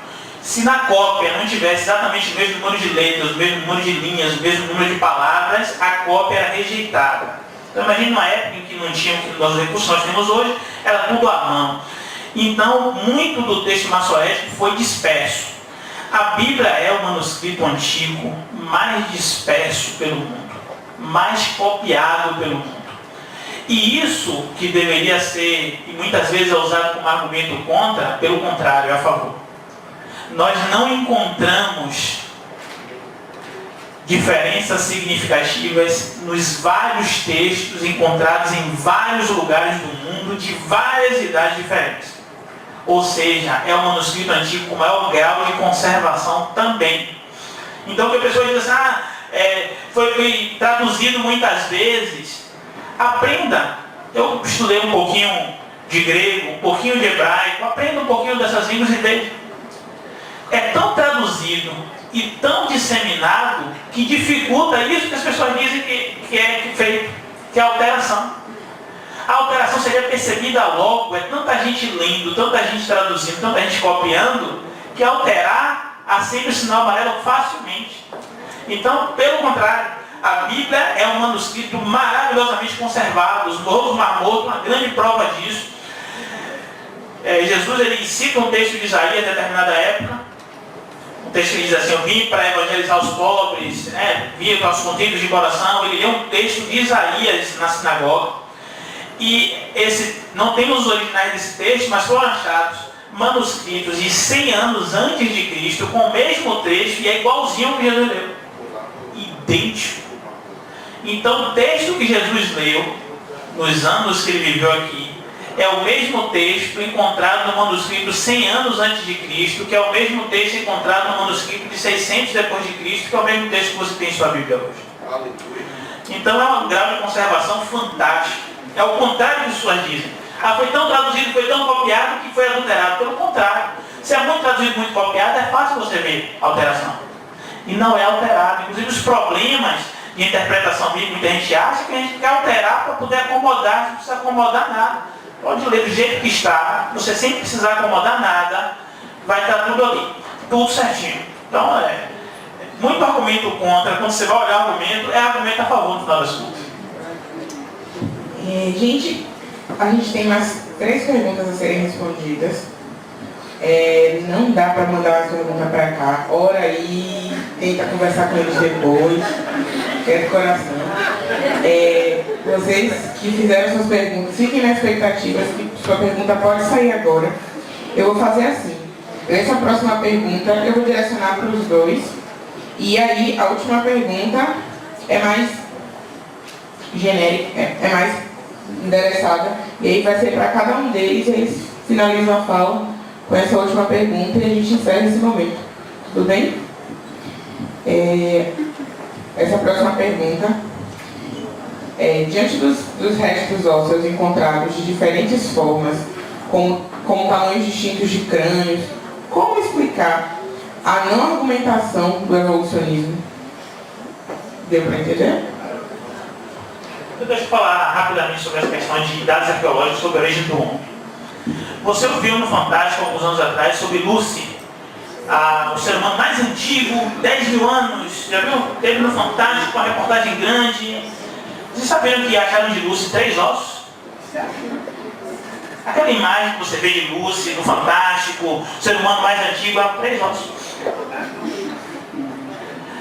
Se na cópia não tivesse exatamente o mesmo número de letras, o mesmo número de linhas, o mesmo número de palavras, a cópia era rejeitada. Então imagine uma época em que não tinha os recursos que nós temos hoje, era tudo à mão. Então, muito do texto massorético foi disperso. A Bíblia é o manuscrito antigo mais disperso pelo mundo, mais copiado pelo mundo. E isso que deveria ser, e muitas vezes é usado como argumento contra, pelo contrário, é a favor. Nós não encontramos diferenças significativas nos vários textos encontrados em vários lugares do mundo, de várias idades diferentes. Ou seja, é um manuscrito antigo com maior grau de conservação também. Então, que a pessoa diz assim, foi traduzido muitas vezes. Aprenda. Eu estudei um pouquinho de grego, um pouquinho de hebraico, aprenda um pouquinho dessas línguas e veja. É tão traduzido e tão disseminado que dificulta isso que as pessoas dizem que é feito, que é alteração. A alteração seria percebida logo, é tanta gente lendo, tanta gente traduzindo, tanta gente copiando, que alterar acende o sinal amarelo facilmente. Então, pelo contrário, a Bíblia é um manuscrito maravilhosamente conservado. Os rolos do Mar Morto, uma grande prova disso. Jesus ele cita um texto de Isaías em determinada época. Um texto que diz assim, eu vim para evangelizar os pobres, vim para os contritos de coração. Ele lê um texto de Isaías na sinagoga. E não temos os originais desse texto, mas foram achados manuscritos de 100 anos antes de Cristo, com o mesmo trecho, e é igualzinho ao que Jesus leu. Idêntico. Então o texto que Jesus leu, nos anos que ele viveu aqui, é o mesmo texto encontrado no manuscrito 100 anos antes de Cristo, que é o mesmo texto encontrado no manuscrito de 600 depois de Cristo, que é o mesmo texto que você tem em sua Bíblia hoje. Então é um grau de conservação fantástico. É o contrário do que as pessoas dizem. Foi tão traduzido, foi tão copiado que foi adulterado. Pelo contrário. Se é muito traduzido, muito copiado, é fácil você ver alteração. E não é alterado. Inclusive os problemas de interpretação bíblica, muita gente acha que a gente quer alterar para poder acomodar, não precisa acomodar nada. Pode ler do jeito que está, você sem precisar acomodar nada, vai estar tudo ali, tudo certinho. Então muito argumento contra, quando você vai olhar o argumento, é argumento a favor no final das contas. Gente, a gente tem mais 3 perguntas a serem respondidas. Não dá para mandar as perguntas para cá. Ora aí, tenta conversar com eles depois. É do coração. Vocês que fizeram suas perguntas, fiquem na expectativa que sua pergunta pode sair agora. Eu vou fazer assim. Essa próxima pergunta eu vou direcionar para os dois. E aí, a última pergunta é mais genérica, é mais endereçada. E aí vai ser para cada um deles, eles finalizam a fala com essa última pergunta e a gente encerra esse momento. Tudo bem? Essa próxima pergunta diante dos restos ósseos encontrados de diferentes formas, com tamanhos distintos de crânios, como explicar a não argumentação do evolucionismo? Deu para entender? Deixa eu falar rapidamente sobre as questões de dados arqueológicos sobre a origem do homem. Você ouviu no Fantástico, alguns anos atrás, sobre Lucy, o ser humano mais antigo, 10 mil anos, já viu? Teve no Fantástico uma reportagem grande. Vocês sabiam que acharam de Lucy 3 ossos? Aquela imagem que você vê de Lucy no Fantástico, o ser humano mais antigo, 3 ossos.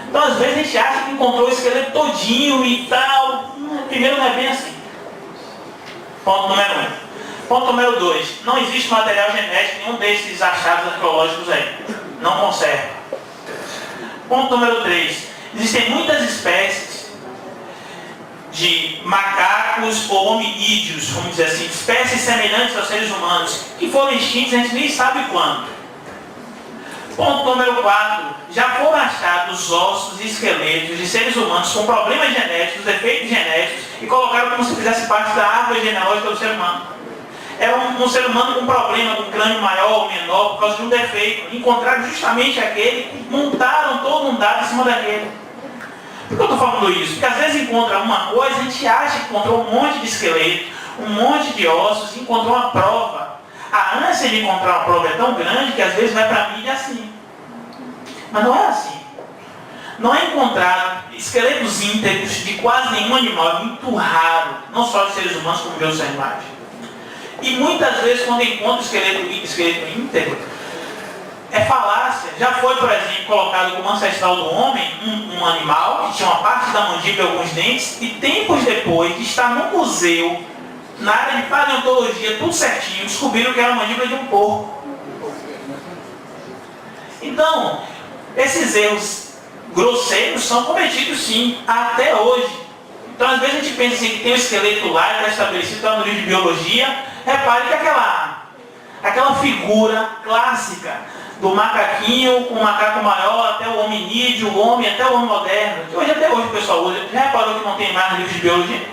Então às vezes a gente acha que encontrou o esqueleto todinho e tal. Primeiro não é bem assim. Ponto número 1. Ponto número 2. Não existe material genético, nenhum desses achados arqueológicos aí. Não conserva. Ponto número 3. Existem muitas espécies de macacos ou hominídeos, vamos dizer assim, espécies semelhantes aos seres humanos, que foram extintos, a gente nem sabe quando. Ponto número 4. Já foram achados ossos e esqueletos de seres humanos com problemas genéticos, defeitos genéticos, e colocaram como se fizesse parte da árvore genealógica do ser humano. Era um ser humano com problema, com crânio maior ou menor, por causa de um defeito. Encontraram justamente aquele, montaram todo um dado em cima daquele. Por que eu estou falando isso? Porque às vezes encontra uma coisa, a gente acha que encontrou um monte de esqueleto, um monte de ossos, e encontrou uma prova. A ânsia de encontrar uma prova é tão grande que às vezes vai para a mídia assim. Mas não é assim. Não é encontrado esqueletos íntegros de quase nenhum animal, é muito raro, não só de seres humanos como de outros animais. E muitas vezes quando encontra esqueleto íntegro, é falácia. Já foi, por exemplo, colocado como ancestral do homem um animal que tinha uma parte da mandíbula e alguns dentes, e tempos depois de estar no museu, na área de paleontologia, tudo certinho, descobriram que era a mandíbula de um porco. Então, esses erros grosseiros são cometidos sim, até hoje. Então às vezes a gente pensa assim, que tem um esqueleto lá, que está estabelecido, está no livro de biologia. Repare que aquela figura clássica do macaquinho com o macaco maior, até o hominídeo, o homem, até o homem moderno, que hoje até hoje o pessoal usa, já reparou que não tem mais no livro de biologia?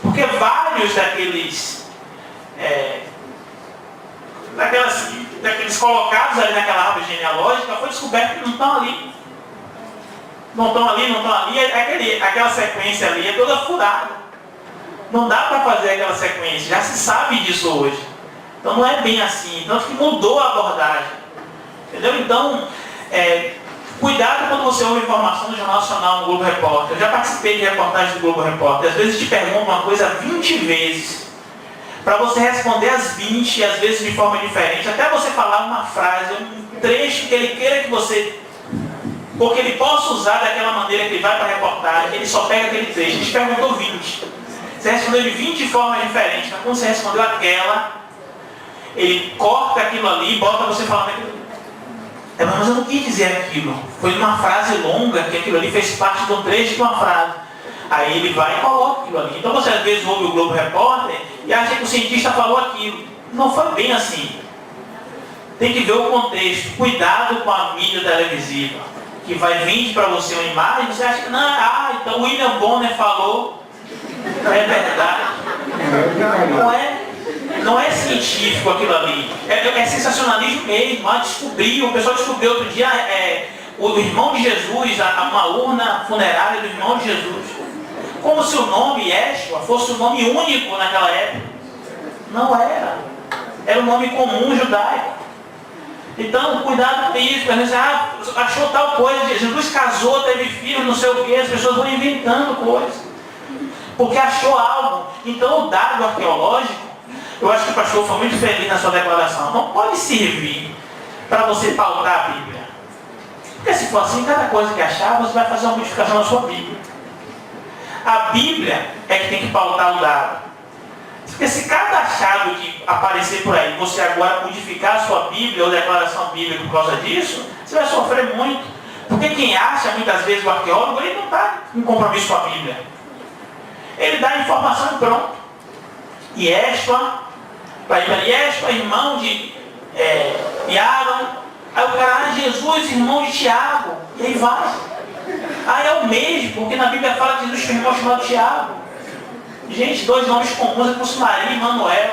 Porque vários daqueles colocados ali naquela árvore genealógica foi descoberto que não estão ali. Não estão ali. Aquela sequência ali é toda furada. Não dá para fazer aquela sequência. Já se sabe disso hoje. Então não é bem assim. Então que mudou a abordagem. Entendeu? Então, cuidado quando você ouve informação do Jornal Nacional no Globo Repórter. Eu já participei de reportagem do Globo Repórter. Às vezes te perguntam uma coisa 20 vezes. Para você responder as 20, e às vezes de forma diferente. Até você falar uma frase, um trecho que ele queira que você... Porque ele possa usar daquela maneira que ele vai para a reportagem, ele só pega aquele trecho. A gente perguntou 20. Você respondeu de 20 formas diferentes. Mas quando você respondeu aquela, ele corta aquilo ali e bota você falando aquilo. Mas eu não quis dizer aquilo. Foi uma frase longa, que aquilo ali fez parte de um trecho de uma frase. Aí ele vai e coloca aquilo ali. Então você às vezes ouve o Globo Repórter e acha que o cientista falou aquilo. Não foi bem assim. Tem que ver o contexto. Cuidado com a mídia televisiva. Que vai vir para você uma imagem e você acha que não, então o William Bonner falou. É verdade. Não é científico aquilo ali. É sensacionalismo mesmo. O pessoal descobriu outro dia o irmão de Jesus, uma urna funerária do irmão de Jesus. Como se o nome Yeshua fosse um nome único naquela época. Não era. Era um nome comum judaico. Então, cuidado com isso. Achou tal coisa, Jesus casou, teve filho, não sei o que, as pessoas vão inventando coisas. Porque achou algo. Então, o dado arqueológico, eu acho que o pastor foi muito feliz na sua declaração, não pode servir para você pautar a Bíblia. Porque se for assim, cada coisa que achar, você vai fazer uma modificação na sua Bíblia. A Bíblia é que tem que pautar o dado. Porque se cada achado que aparecer por aí, você agora modificar a sua Bíblia ou declaração bíblica por causa disso, você vai sofrer muito. Porque quem acha, muitas vezes, o arqueólogo, ele não está em compromisso com a Bíblia. Ele dá a informação e pronto. Yeshua, irmão de Aaron. Aí o cara, Jesus, irmão de Tiago. E aí vai. É o mesmo, porque na Bíblia fala que Jesus tinha um irmão chamado Tiago. Gente, 2 nomes comuns é como Maria e Manuel,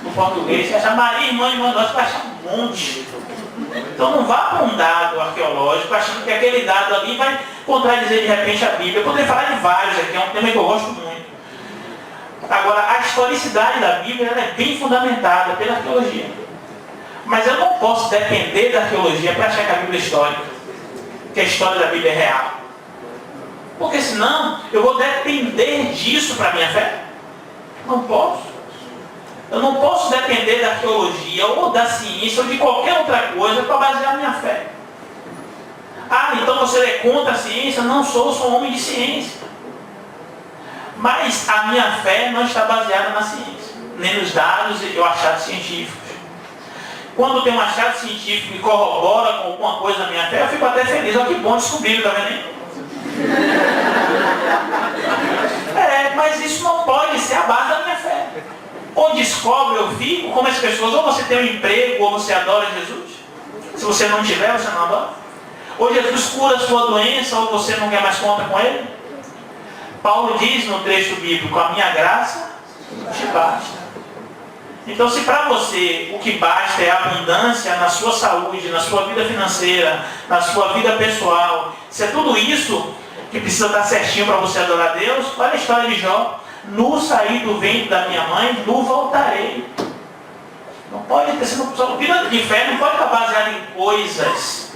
no português. Você acha Maria, irmã e Manuel, você vai achar um monte. Então não vá para um dado arqueológico achando que aquele dado ali vai contradizer de repente a Bíblia. Eu poderia falar de vários aqui, é um tema que eu gosto muito. Agora, a historicidade da Bíblia ela é bem fundamentada pela arqueologia. Mas eu não posso depender da arqueologia para achar que a Bíblia é histórica, que a história da Bíblia é real. Porque senão eu vou depender disso para a minha fé. Não posso. Eu não posso depender da arqueologia ou da ciência ou de qualquer outra coisa para basear a minha fé. Ah, então você é contra a ciência? Não sou um homem de ciência. Mas a minha fé não está baseada na ciência, nem nos dados e achados científicos. Quando tem um achado científico que corrobora com alguma coisa na minha fé, eu fico até feliz. Olha que bom descobrir, tá vendo aí? Mas isso não pode ser a base da minha fé. Ou descobre, eu fico, como as pessoas, ou você tem um emprego, ou você adora Jesus. Se você não tiver, você não adora. Ou Jesus cura a sua doença, ou você não quer mais conta com ele. Paulo diz no trecho bíblico, a minha graça te basta. Então, se para você o que basta é abundância na sua saúde, na sua vida financeira, na sua vida pessoal, se é tudo isso que precisa estar certinho para você adorar a Deus, olha a história de Jó. Nu saí do ventre da minha mãe, nu voltarei. Não pode ter sido. Sua vida de fé não pode estar baseada em coisas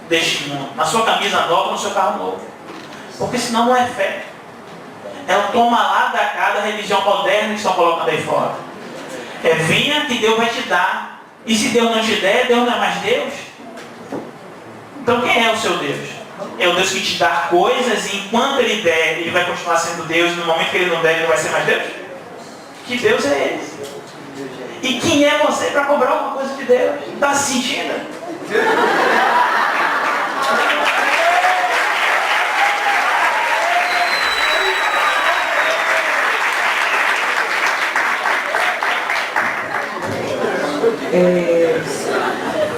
deste mundo, na sua camisa nova, no seu carro novo. Porque senão não é fé. É o toma lá da cá da religião moderna que estão colocando aí fora. Venha que Deus vai te dar. E se Deus não te der, Deus não é mais Deus. Então quem é o seu Deus? É o Deus que te dá coisas e enquanto Ele der, Ele vai continuar sendo Deus. E no momento que Ele não der, Ele não vai ser mais Deus? Que Deus é esse? E quem é você para cobrar alguma coisa de Deus? Está se sentindo?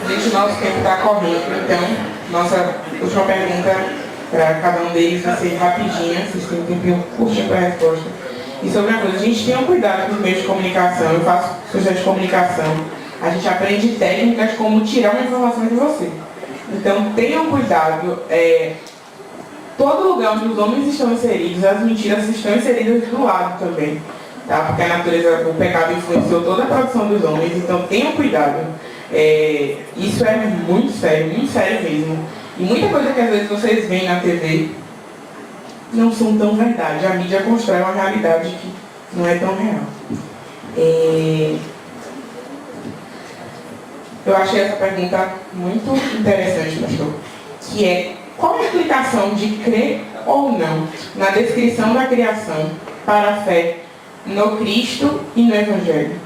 Gente, o nosso tempo está correndo, então nossa última pergunta para cada um deles vai ser rapidinha, vocês têm um tempinho curtinho para a resposta. E sobre uma coisa, a gente tem um cuidado com os meios de comunicação, eu faço projeto de comunicação, a gente aprende técnicas como tirar uma informação de você. Então tenham cuidado, todo lugar onde os homens estão inseridos, as mentiras estão inseridas do lado também. Tá? Porque a natureza, o pecado influenciou toda a produção dos homens, então tenham cuidado. Isso é muito sério mesmo. E muita coisa que às vezes vocês veem na TV não são tão verdade. A mídia constrói uma realidade que não é tão real. Eu achei essa pergunta muito interessante, pastor, que é: qual a explicação de crer ou não na descrição da criação para a fé no Cristo e no Evangelho?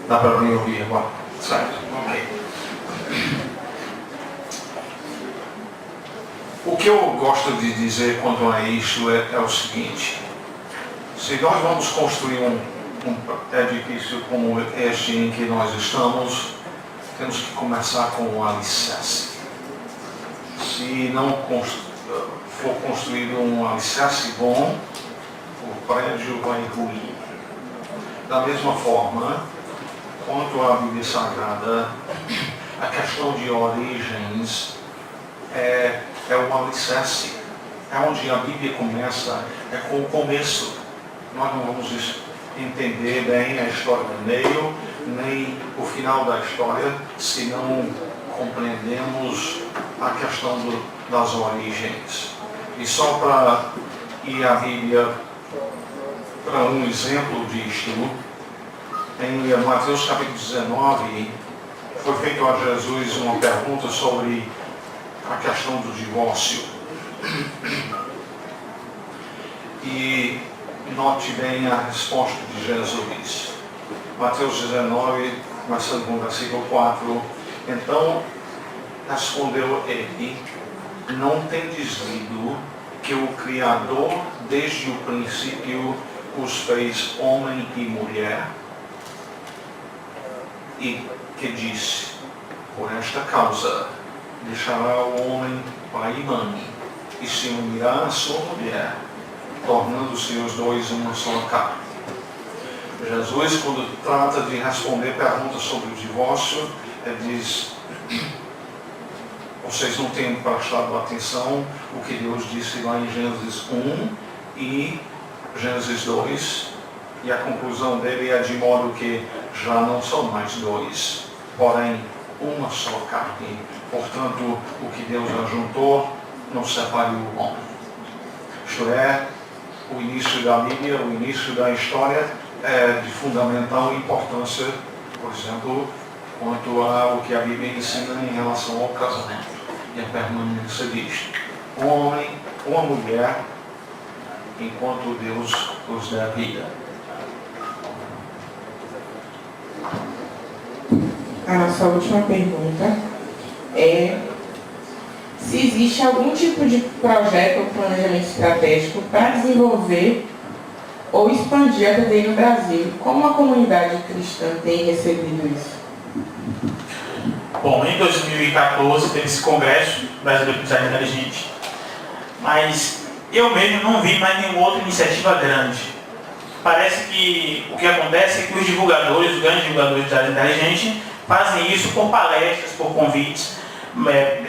Dá para me ouvir agora? Certo? Ok. O que eu gosto de dizer quanto a isso é o seguinte: se nós vamos construir um edifício como este em que nós estamos, temos que começar com o alicerce. Se não for construído um alicerce bom, o prédio vai ruir. Da mesma forma, quanto à Bíblia Sagrada, a questão de origens é o alicerce. É onde a Bíblia começa, é com o começo. Nós não vamos entender bem a história do meio, nem o final da história, se não compreendemos a questão das origens. E só para ir à Bíblia para um exemplo disto, em Mateus capítulo 19, foi feito a Jesus uma pergunta sobre a questão do divórcio. E note bem a resposta de Jesus. Mateus 19, começando com o versículo 4. Então respondeu ele: não tendes lido que o Criador desde o princípio os fez homem e mulher? E que disse: por esta causa deixará o homem pai e mãe, e se unirá à sua mulher, tornando-se os dois uma só carne. Jesus, quando trata de responder perguntas sobre o divórcio, diz: vocês não têm prestado atenção o que Deus disse lá em Gênesis 1 e Gênesis 2, e a conclusão dele é de modo que já não são mais dois, porém uma só carne. Portanto, o que Deus ajuntou, não separe o homem. Isto é, o início da Bíblia, o início da história é de fundamental importância, por exemplo, quanto ao que a Bíblia ensina em relação ao casamento e a permanência disto. Um homem, uma mulher, enquanto Deus os der vida. A nossa última pergunta é se existe algum tipo de projeto ou planejamento estratégico para desenvolver ou expandir a TDI no Brasil. Como a comunidade cristã tem recebido isso? Bom, em 2014 teve esse congresso brasileiro de design inteligente, mas eu mesmo não vi mais nenhuma outra iniciativa grande. Parece que o que acontece é que os divulgadores, os grandes divulgadores de design inteligente, fazem isso por palestras, por convites.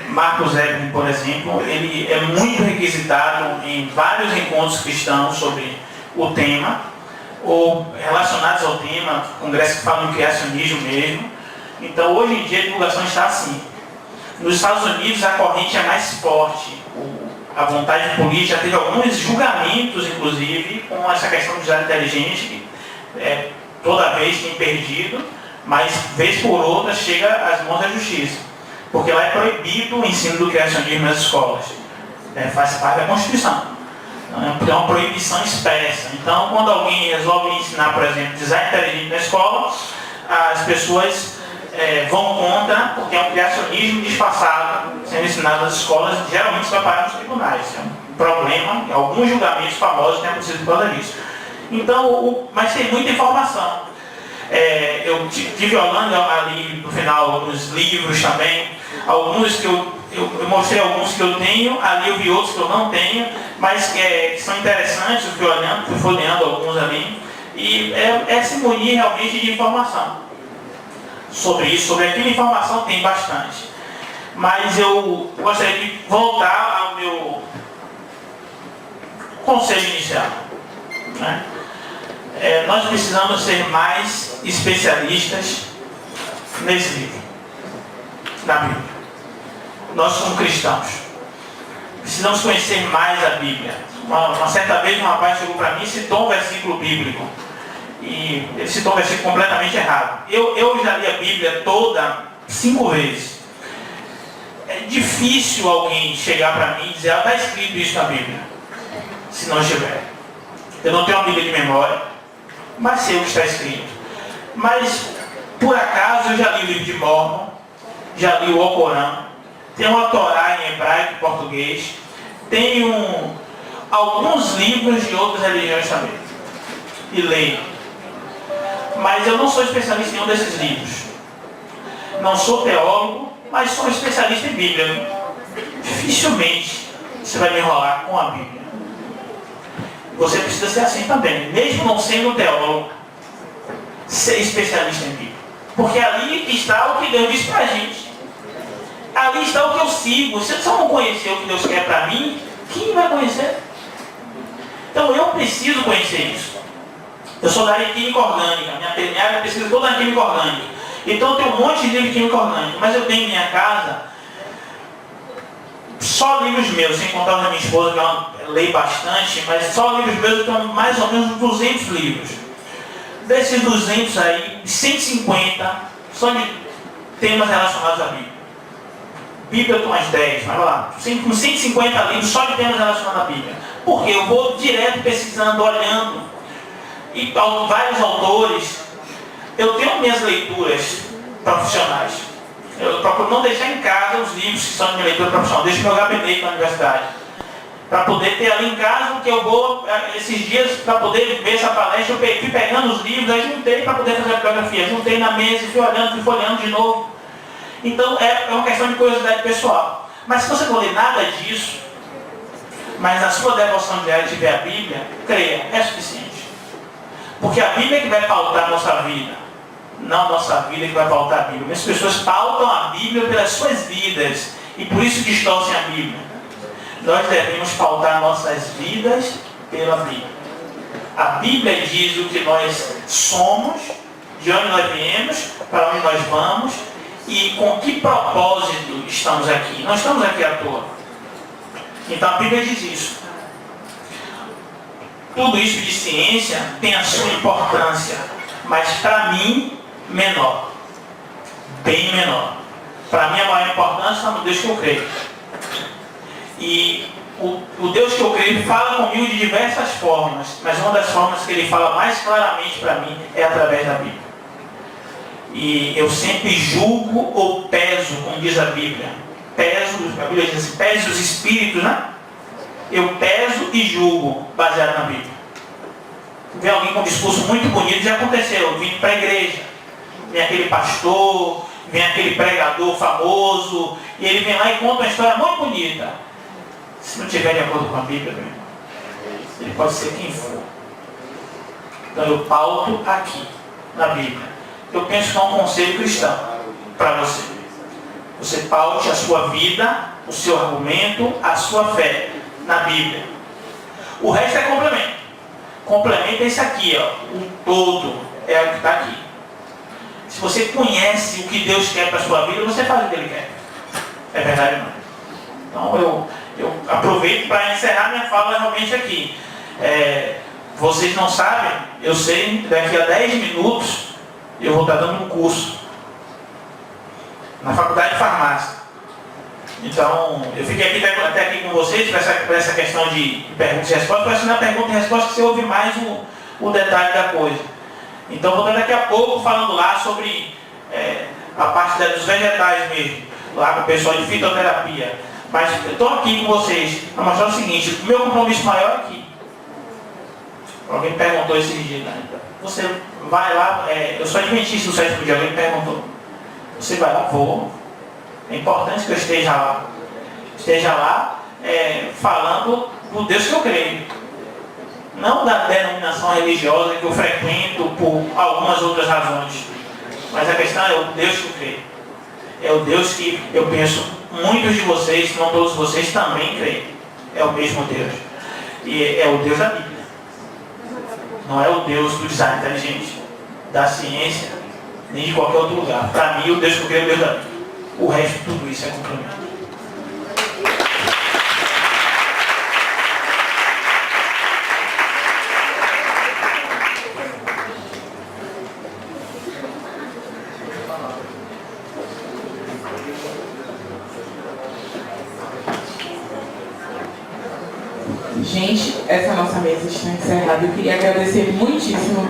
Marcos Evelyn, por exemplo, ele é muito requisitado em vários encontros cristãos sobre o tema, ou relacionados ao tema, congressos que falam em criacionismo mesmo. Então, hoje em dia, a divulgação está assim. Nos Estados Unidos, a corrente é mais forte. A vontade política teve alguns julgamentos, inclusive, com essa questão de design inteligente, que toda vez tem perdido, mas, vez por outra, chega às mãos da justiça. Porque lá é proibido o ensino do criacionismo nas escolas. Faz parte da Constituição. É uma proibição expressa. Então, quando alguém resolve ensinar, por exemplo, design inteligente na escola, as pessoas vão contra, porque é um criacionismo disfarçado sendo ensinado nas escolas, geralmente vai parar nos tribunais. É um problema, alguns julgamentos famosos têm acontecido por causa disso. Então, mas tem muita informação. Eu tive olhando ali no final alguns livros também, alguns que eu mostrei alguns que eu tenho, ali eu vi outros que eu não tenho, mas que são interessantes, eu fui folheando alguns ali, e se munir realmente de informação. Sobre isso, sobre aquela informação tem bastante. Mas eu gostaria de voltar ao meu conselho inicial. Né? Nós precisamos ser mais especialistas nesse livro, na Bíblia. Nós como cristãos precisamos conhecer mais a Bíblia. Uma certa vez um rapaz chegou para mim e citou um versículo bíblico. E ele citou um versículo completamente errado. Eu já li a Bíblia toda 5 vezes. É difícil alguém chegar para mim e dizer: está escrito isso na Bíblia, se não estiver. Eu não tenho uma Bíblia de memória, mas sei o que está escrito. Mas, por acaso, eu já li o livro de Mormon, já li o Alcorão, tenho a Torá em hebraico e português, tenho alguns livros de outras religiões também, e leio. Mas eu não sou especialista em nenhum desses livros. Não sou teólogo, mas sou especialista em Bíblia. Dificilmente você vai me enrolar com a Bíblia. Você precisa ser assim também, mesmo não sendo teólogo, ser especialista em Bíblia. Porque ali está o que Deus diz para a gente. Ali está o que eu sigo. Se eu não conhecer o que Deus quer para mim, quem vai conhecer? Então eu preciso conhecer isso. Eu sou da área de química orgânica, minha área de pesquisa toda é química orgânica. Então eu tenho um monte de livros de química orgânica, mas eu tenho em minha casa só livros meus, sem contar os da minha esposa, que ela lê bastante, mas só livros meus eu tenho mais ou menos 200 livros. Desses 200 aí, 150 só de temas relacionados à Bíblia. Bíblia eu tenho umas 10, mas vai lá, com 150 livros só de temas relacionados à Bíblia. Porque eu vou direto pesquisando, olhando. E vários autores, eu tenho minhas leituras profissionais. Eu procuro não deixar em casa os livros que são de minha leitura profissional, deixo meu gabinete na universidade. Para poder ter ali em casa, que eu vou, esses dias, para poder ver essa palestra, eu fui pegando os livros, aí juntei para poder fazer a bibliografia. Juntei na mesa e fui olhando, fui folheando de novo. Então é uma questão de curiosidade pessoal. Mas se você não ler nada disso, mas na sua devoção diária de ver a Bíblia, creia, é suficiente. Porque a Bíblia é que vai pautar a nossa vida, não a nossa vida que vai pautar a Bíblia. As pessoas pautam a Bíblia pelas suas vidas e por isso distorcem a Bíblia. Nós devemos pautar nossas vidas pela Bíblia. A Bíblia diz o que nós somos, de onde nós viemos, para onde nós vamos e com que propósito estamos aqui. Não estamos aqui à toa. Então a Bíblia diz isso. Tudo isso de ciência tem a sua importância, mas para mim, menor. Bem menor. Para mim a maior importância está no Deus que eu creio. E o Deus que eu creio fala comigo de diversas formas, mas uma das formas que ele fala mais claramente para mim é através da Bíblia. E eu sempre julgo ou peso, como diz a Bíblia. A Bíblia diz assim, pese os espíritos, né? Eu peso e julgo, baseado na Bíblia. Vem alguém com um discurso muito bonito, já aconteceu, vindo para a igreja. Vem aquele pastor, vem aquele pregador famoso, e ele vem lá e conta uma história muito bonita. Se não estiver de acordo com a Bíblia, meu irmão, ele pode ser quem for. Então eu pauto aqui, na Bíblia. Eu penso que é um conselho cristão para você. Você paute a sua vida, o seu argumento, a sua fé na Bíblia. O resto é complemento. Complemento é esse aqui, ó. O todo é o que está aqui. Se você conhece o que Deus quer para a sua vida, você faz o que Ele quer. É verdade ou não? Então eu aproveito para encerrar minha fala realmente aqui. Vocês não sabem, eu sei, daqui a 10 minutos eu vou estar dando um curso na faculdade de farmácia. Então, eu fiquei até aqui com vocês para essa questão de perguntas e respostas, para ensinar pergunta e resposta que você ouve mais o detalhe da coisa. Então, vou estar daqui a pouco falando lá sobre a parte dos vegetais mesmo, lá com o pessoal de fitoterapia. Mas eu estou aqui com vocês para mostrar o seguinte, o meu compromisso maior é aqui. Alguém perguntou esse dia, né? Você vai lá, eu sou adventista do sétimo dia, alguém perguntou. Você vai lá, vou. É importante que eu esteja lá. Esteja lá falando do Deus que eu creio. Não da denominação religiosa que eu frequento por algumas outras razões. Mas a questão é o Deus que eu creio. É o Deus que eu penso, muitos de vocês, se não todos vocês, também creem. É o mesmo Deus. E é o Deus da Bíblia. Não é o Deus do design inteligente, da ciência, nem de qualquer outro lugar. Para mim, o Deus que eu creio é o Deus da Bíblia. O resto de tudo isso é complemento. Gente, essa nossa mesa está encerrada. Eu queria agradecer muitíssimo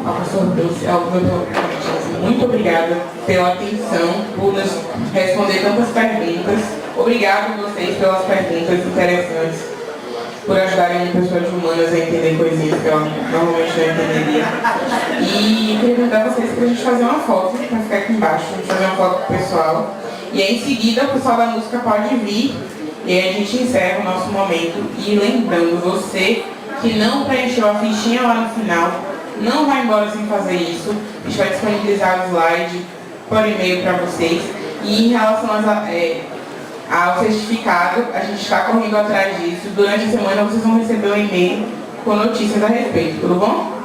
ao professor Dulce, ao meu muito obrigada pela atenção, por nos responder tantas perguntas. Obrigado a vocês pelas perguntas interessantes, por ajudarem pessoas humanas a entender coisinhas que eu normalmente não entenderia. E queria convidar vocês para a gente fazer uma foto, para ficar aqui embaixo, a gente fazer uma foto com o pessoal. E aí, em seguida, o pessoal da música pode vir. E aí a gente encerra o nosso momento. E lembrando, você que não preencheu a fichinha lá no final, não vai embora sem fazer isso. A gente vai disponibilizar o slide por e-mail para vocês. E em relação ao certificado, a gente está correndo atrás disso. Durante a semana vocês vão receber um e-mail com notícias a respeito, tudo bom?